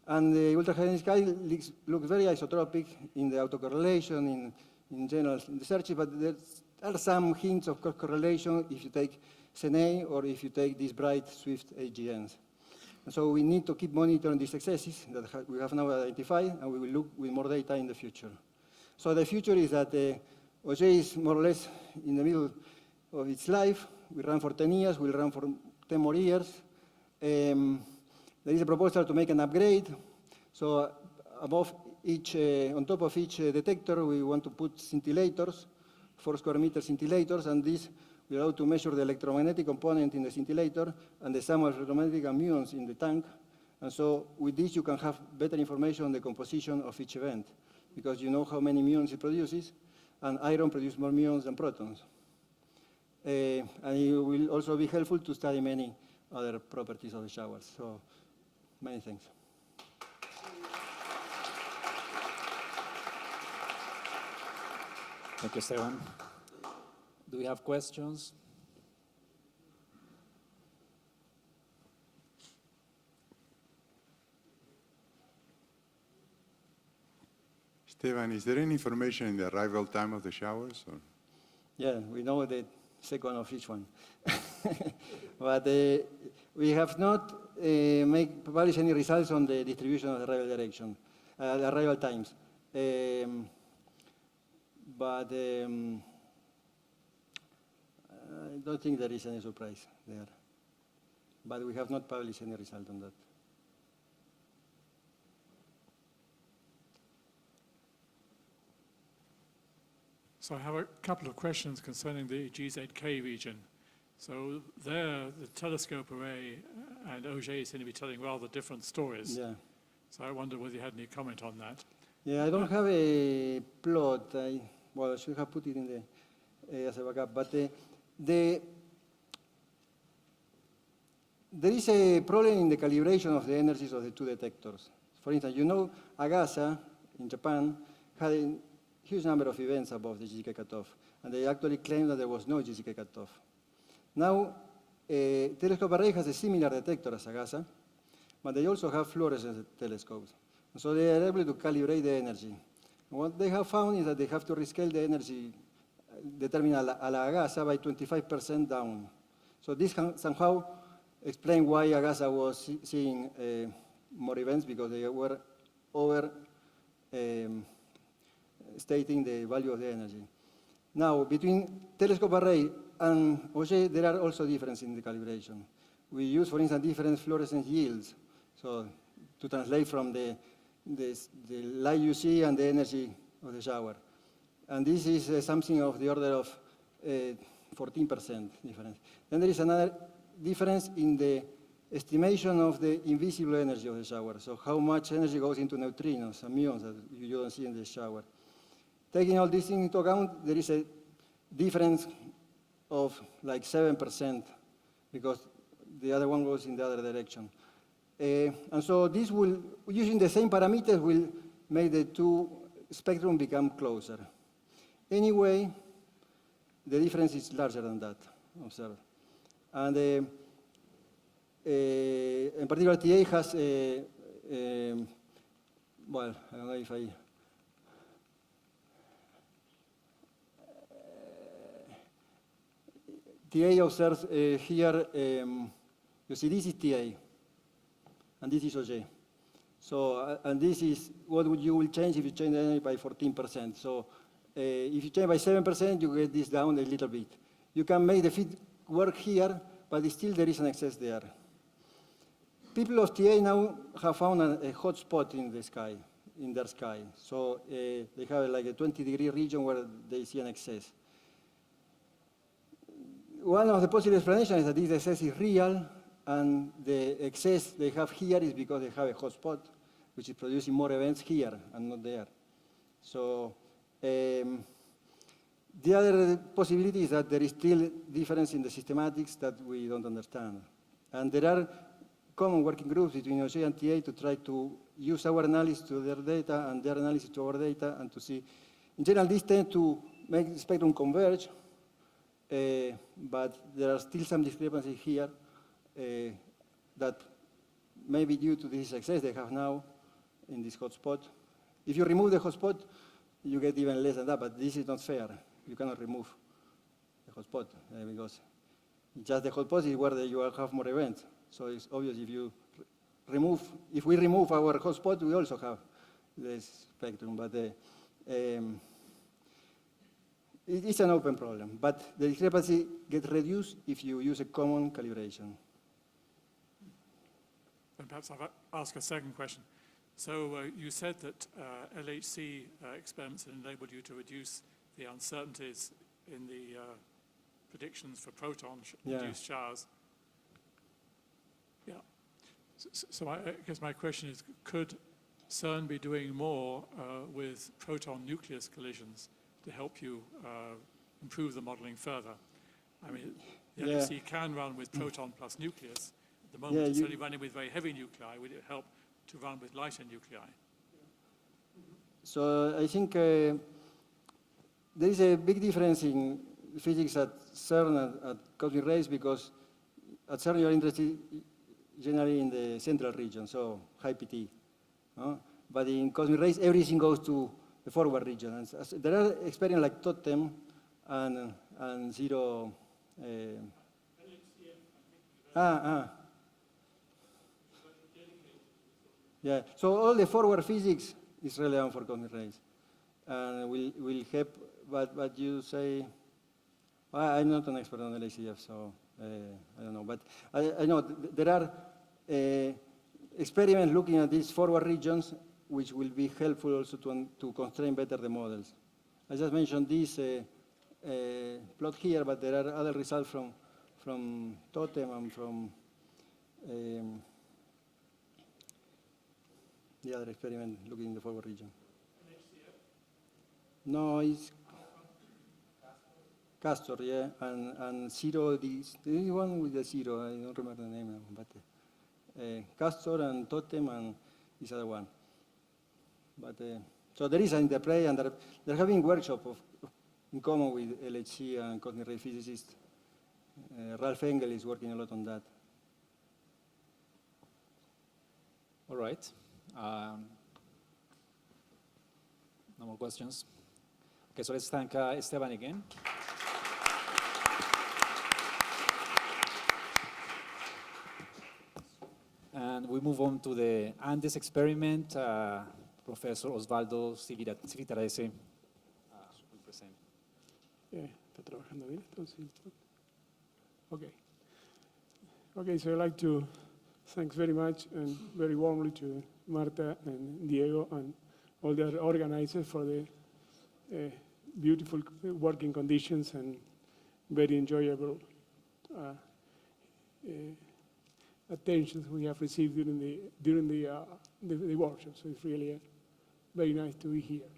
And the ultra-high sky looks very isotropic in the autocorrelation, in general, in the searches, but there are some hints of correlation if you take Sene or if you take these bright swift AGNs. And so we need to keep monitoring these excesses that we have now identified, and we will look with more data in the future. So the future is that Auger is more or less in the middle of its life. We run for 10 years, we'll run for 10 more years. There is a proposal to make an upgrade. So above each, on top of each detector, we want to put scintillators, 4 square meter scintillators, and this will allow to measure the electromagnetic component in the scintillator and the sum of electromagnetic and muons in the tank. And so with this, you can have better information on the composition of each event, because you know how many muons it produces, and iron produces more muons than protons. And it will also be helpful to study many other properties of the showers. So many thanks. Thank you, Esteban. Do we have questions? Esteban, is there any information in the arrival time of the showers? Or? Yeah, we know the second of each one. But we have not published any results on the distribution of the arrival direction, arrival times. But I don't think there is any surprise there. But we have not published any result on that. So I have a couple of questions concerning the GZK region. So there, the telescope array and Auger seem to be telling rather different stories. Yeah. So I wonder whether you had any comment on that. Yeah, I don't have a plot. Well, I should have put it in the as a backup. But there is a problem in the calibration of the energies of the two detectors. For instance, you know, Agasa in Japan had a huge number of events above the GCK cutoff, and they actually claimed that there was no GCK cutoff. Now, Telescope Array has a similar detector as Agasa, but they also have fluorescence telescopes. And so they are able to calibrate the energy. And what they have found is that they have to rescale the energy determined a la Agasa by 25% down. So this can somehow explain why Agasa was seeing more events, because they were over stating the value of the energy. Now, between Telescope Array and Auger, there are also differences in the calibration. We use, for instance, different fluorescence yields, so to translate from the light you see and the energy of the shower. And this is something of the order of 14% difference. Then there is another difference in the estimation of the invisible energy of the shower, so how much energy goes into neutrinos and muons that you don't see in the shower. Taking all these things into account, there is a difference of like 7%, because the other one goes in the other direction. And so this will, using the same parameters, will make the two spectrum become closer. Anyway, the difference is larger than that, observed. And in particular, TA has, well, I don't know if I, TA observes here, you see this is TA, and this is Auger. So, and this is what you will change if you change the energy by 14%. So if you change by 7%, you get this down a little bit. You can make the fit work here, but still there is an excess there. People of TA now have found a hot spot in the sky, in their sky. So they have like a 20-degree region where they see an excess. one of the possible explanations is that this excess is real, and the excess they have here is because they have a hotspot, which is producing more events here and not there. So the other possibility is that there is still difference in the systematics that we don't understand. And there are common working groups between OJ and TA to try to use our analysis to their data and their analysis to our data and to see. In general, these tend to make the spectrum converge, but there are still some discrepancies here that may be due to this excess they have now in this hotspot. If you remove the hotspot, you get even less than that, but this is not fair. You cannot remove the hotspot because just the hotspot is where you have more events. So it's obvious if we remove our hotspot, we also have this spectrum, but it's an open problem. But the discrepancy gets reduced if you use a common calibration. And perhaps I'll ask a second question. So you said that LHC experiments had enabled you to reduce the uncertainties in the predictions for proton-induced showers. Yeah. So I guess my question is, could CERN be doing more with proton nucleus collisions to help you improve the modeling further? I mean, the LHC can run with proton plus nucleus. At the moment, it's only running with very heavy nuclei. Would it help to run with lighter nuclei? So I think there is a big difference in physics at CERN and at cosmic rays, because at CERN you're interested generally in the central region, so high PT. But in cosmic rays, everything goes to the forward region. And there are experiments like Totem and Zero. Yeah, so all the forward physics is relevant for cosmic rays. And will help, but you say, well, I'm not an expert on LHCF, so I don't know. But I know there are experiments looking at these forward regions, which will be helpful also to constrain better the models. I just mentioned this plot here, but there are other results from Totem and from the other experiment looking in the forward region. No, it's Castor, yeah, and Zero, the one with the zero, I don't remember the name now, but Castor and Totem and this other one. But so there is an interplay, and they're having workshop in common with LHC and cosmic ray physicists. Ralph Engel is working a lot on that. All right. No more questions. Okay, so let's thank Esteban again. And we move on to the Andes experiment. Professor Osvaldo Civitarese will present. ¿Está trabajando bien entonces? Okay. Okay, so I'd like to thank very much and very warmly to Marta and Diego and all the other organizers for the beautiful working conditions and very enjoyable attentions we have received during the workshop. So it's really very nice to be here.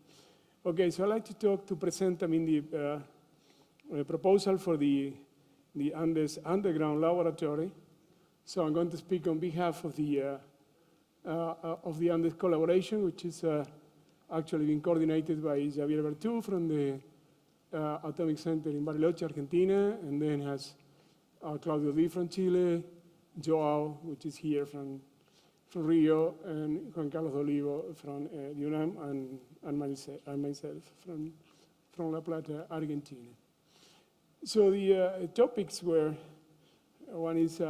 Okay, so I'd like to present, the proposal for the Andes Underground Laboratory. So I'm going to speak on behalf of the Andes collaboration, which is actually being coordinated by Javier Bertú from the Atomic Center in Bariloche, Argentina, and then has Claudio Di from Chile, Joao, which is here from Rio, and Juan Carlos Olivo from UNAM, and myself from La Plata, Argentina. So the topics were, one is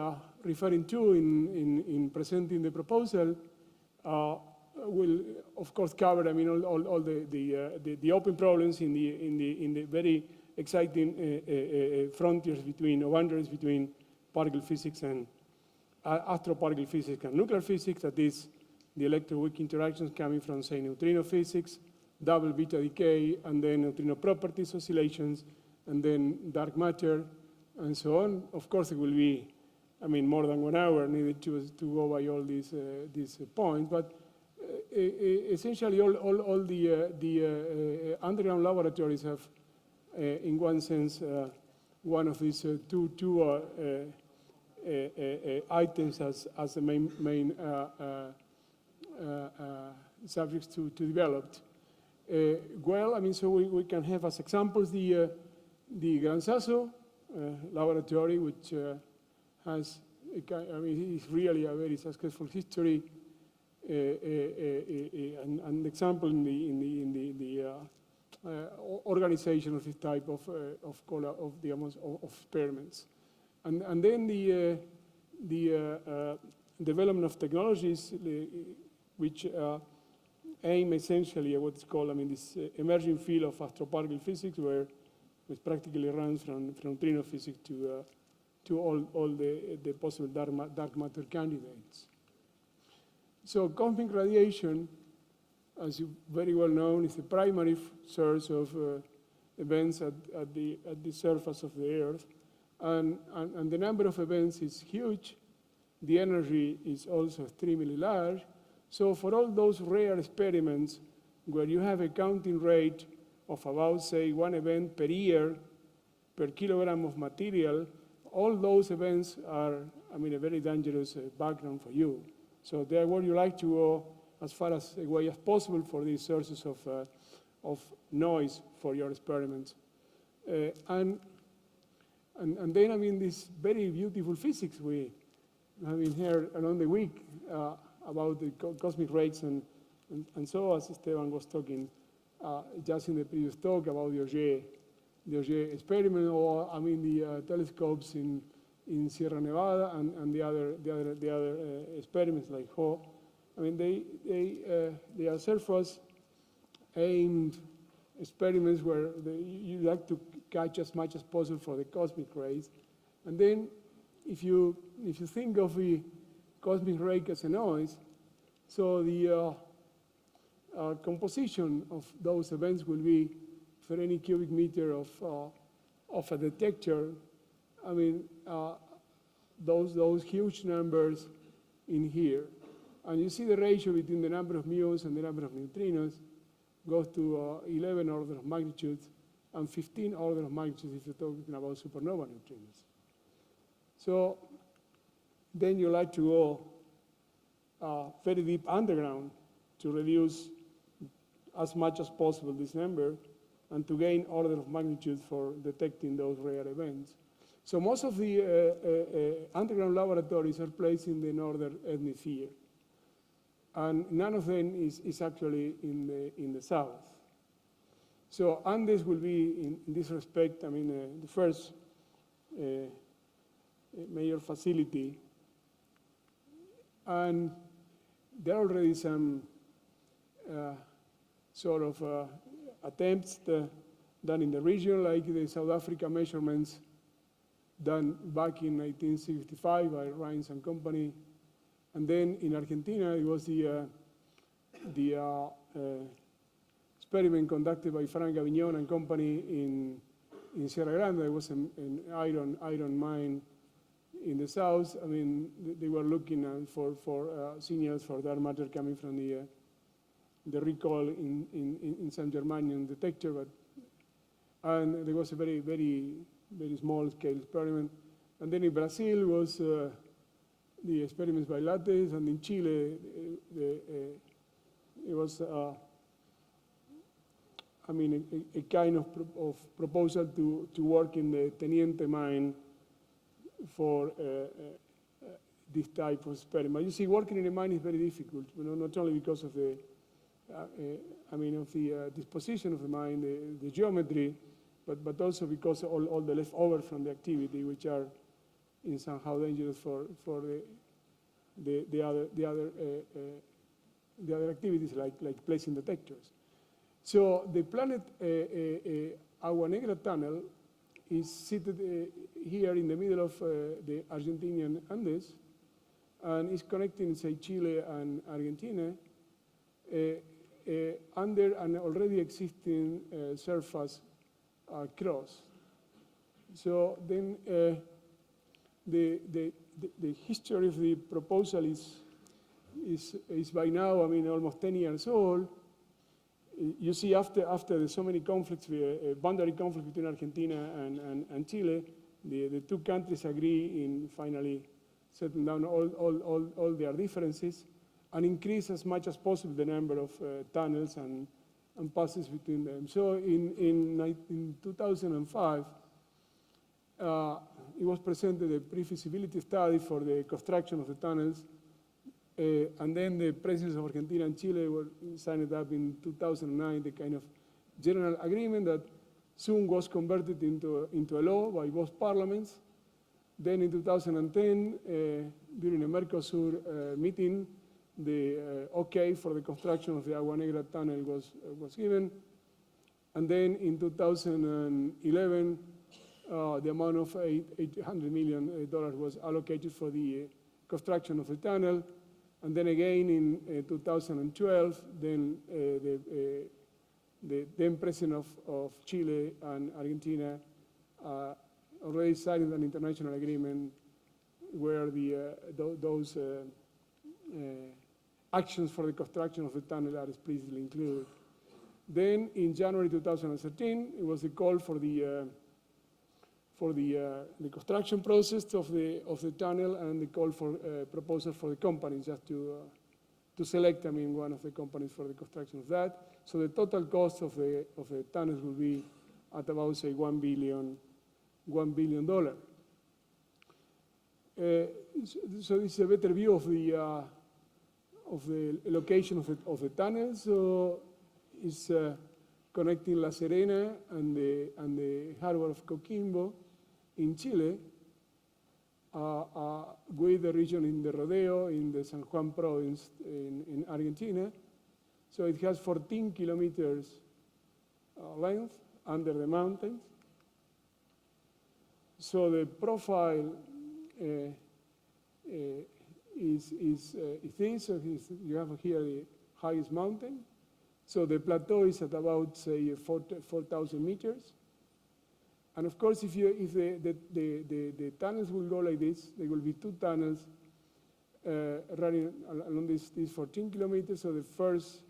referring to in presenting the proposal, will of course cover, all the open problems in the very exciting frontiers or boundaries between particle physics and astroparticle physics and nuclear physics. That is, the electroweak interactions coming from, say, neutrino physics, double beta decay, and then neutrino properties oscillations, and then dark matter, and so on. Of course, it will be, I mean, more than 1 hour needed to go by all these points, but essentially all the underground laboratories have, in one sense, one of these two items as the main subjects to develop. Well, I mean, so we can have as examples the Gran Sasso laboratory, which has, I mean, it's really a very successful history, an example in the organization of this type of experiments. And then the development of technologies which aim essentially at what's called, I mean, this emerging field of astroparticle physics, which practically runs from neutrino physics to all the possible dark matter candidates. So cosmic radiation, as you very well know, is the primary source of events at the surface of the Earth. And the number of events is huge. The energy is also extremely large. So for all those rare experiments where you have a counting rate of about, say, 1 event per year per kilogram of material, all those events are, I mean, a very dangerous background for you. So there where you like to go as far as away as possible for these sources of noise for your experiments. And then, I mean, this very beautiful physics we have been here along the week about the cosmic rays and so, as Esteban was talking just in the previous talk about the Auger experiment, or I mean the telescopes in Sierra Nevada and the other experiments like HO. I mean, they are surface aimed experiments where you like to catch as much as possible for the cosmic rays. And then if you think of the cosmic ray as a noise, so the composition of those events will be for any cubic meter of a detector. I mean, those huge numbers in here. And you see the ratio between the number of muons and the number of neutrinos goes to 11 orders of magnitude and 15 orders of magnitude if you're talking about supernova neutrinos. So then you like to go very deep underground to reduce as much as possible this number and to gain order of magnitude for detecting those rare events. So most of the underground laboratories are placed in the northern hemisphere. And none of them is actually in the south. So Andes will be, in this respect, I mean, the first major facility. And there are already some sort of attempts done in the region, like the South Africa measurements done back in 1965 by Rines and Company. And then in Argentina, it was the experiment conducted by Frank Avignon and Company in Sierra Grande. There was an iron mine in the south. I mean, they were looking for signals for dark matter coming from the recoil in San Germanium detector. And there was a very, very, very small scale experiment. And then in Brazil was the experiments by Lattes, and in Chile, it was, I mean, a kind of proposal to work in the Teniente mine for this type of experiment. You see, working in a mine is very difficult, you know, not only because of the, I mean, of the disposition of the mine, the geometry, but also because all the leftover from the activity, which are in somehow dangerous for the other activities like placing detectors. So the planet Agua Negra tunnel is seated here in the middle of the Argentinian Andes, and is connecting, say, Chile and Argentina under an already existing surface cross. So then the history of the proposal is by now, I mean, almost 10 years old. You see, after so many conflicts, boundary conflict between Argentina and Chile, the two countries agree in finally settling down all their differences and increase as much as possible the number of tunnels and passes between them. So in 2005, it was presented a pre-feasibility study for the construction of the tunnels. And then the presidents of Argentina and Chile were signed up in 2009, the kind of general agreement that soon was converted into a law by both parliaments. Then in 2010, during a Mercosur meeting, the okay for the construction of the Agua Negra tunnel was given. And then in 2011, the amount of $800 million was allocated for the construction of the tunnel. And then again in 2012, then the then president of Chile and Argentina already signed an international agreement where those actions for the construction of the tunnel are explicitly included. Then in January 2013, it was a call for the construction process of the tunnel and the call for proposal for the companies, just to select, I mean, one of the companies for the construction of that. So the total cost of the tunnels will be at about, say, $1 billion. So this is a better view of the location of the tunnel. So it's connecting La Serena and the harbor of Coquimbo in Chile with the region in the Rodeo in the San Juan province in Argentina. So it has 14 kilometers length under the mountains. So the profile is this. So you have here the highest mountain. So the plateau is at about, say, 4,000 meters. And of course, if the tunnels will go like this, there will be two tunnels running along these 14 kilometers. So the first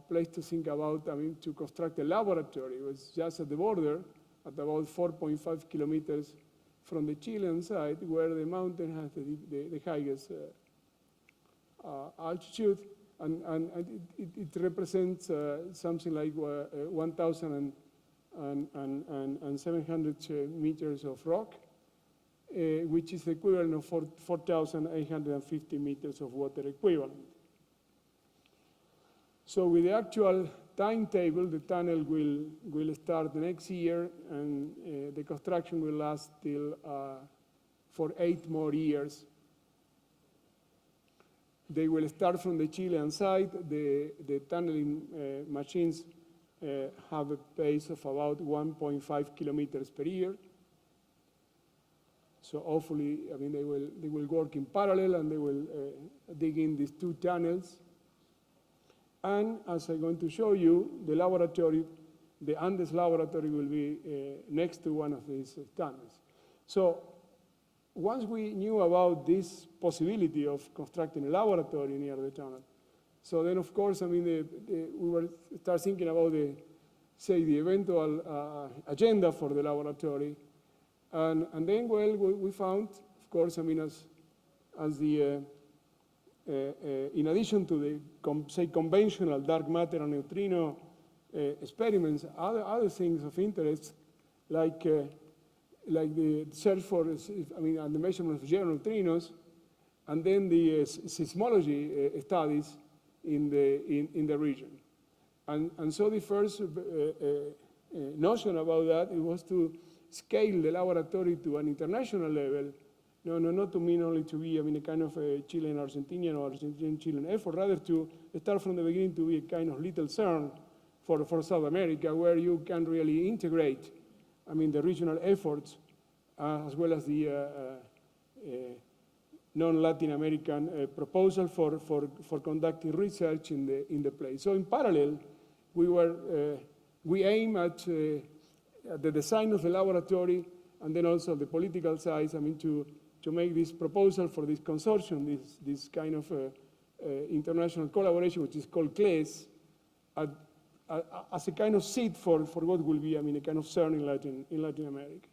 place to think about, I mean, to construct a laboratory was just at the border, at about 4.5 kilometers from the Chilean side, where the mountain has the highest altitude. And it represents something like 1,700 meters of rock, which is the equivalent of 4,850 meters of water equivalent. So with the actual timetable, the tunnel will start next year, and the construction will last for 8 more years. They will start from the Chilean side. The tunneling machines have a pace of about 1.5 kilometers per year. So hopefully, I mean, they will work in parallel, and they will dig in these two tunnels. And as I'm going to show you, the laboratory, the Andes laboratory, will be next to one of these tunnels. So once we knew about this possibility of constructing a laboratory near the tunnel, so then, of course, I mean, we were start thinking about the eventual agenda for the laboratory, and then, well, we found, of course, I mean, as the in addition to the conventional dark matter and neutrino experiments, other things of interest, like the search for, I mean, and the measurement of general neutrinos, and then the seismology studies in the region. And so the first notion about that, it was to scale the laboratory to an international level. Not to mean only to be, I mean, a kind of a Chilean-Argentinian or Argentinian-Chilean effort, rather to start from the beginning to be a kind of little CERN for South America, where you can really integrate, I mean, the regional efforts as well as the non-Latin American proposal for conducting research in the place. So in parallel, we aim at the design of the laboratory, and then also the political side, I mean, to make this proposal for this consortium, this kind of international collaboration, which is called CLES, as a kind of seed for what will be, I mean, a kind of CERN in Latin America.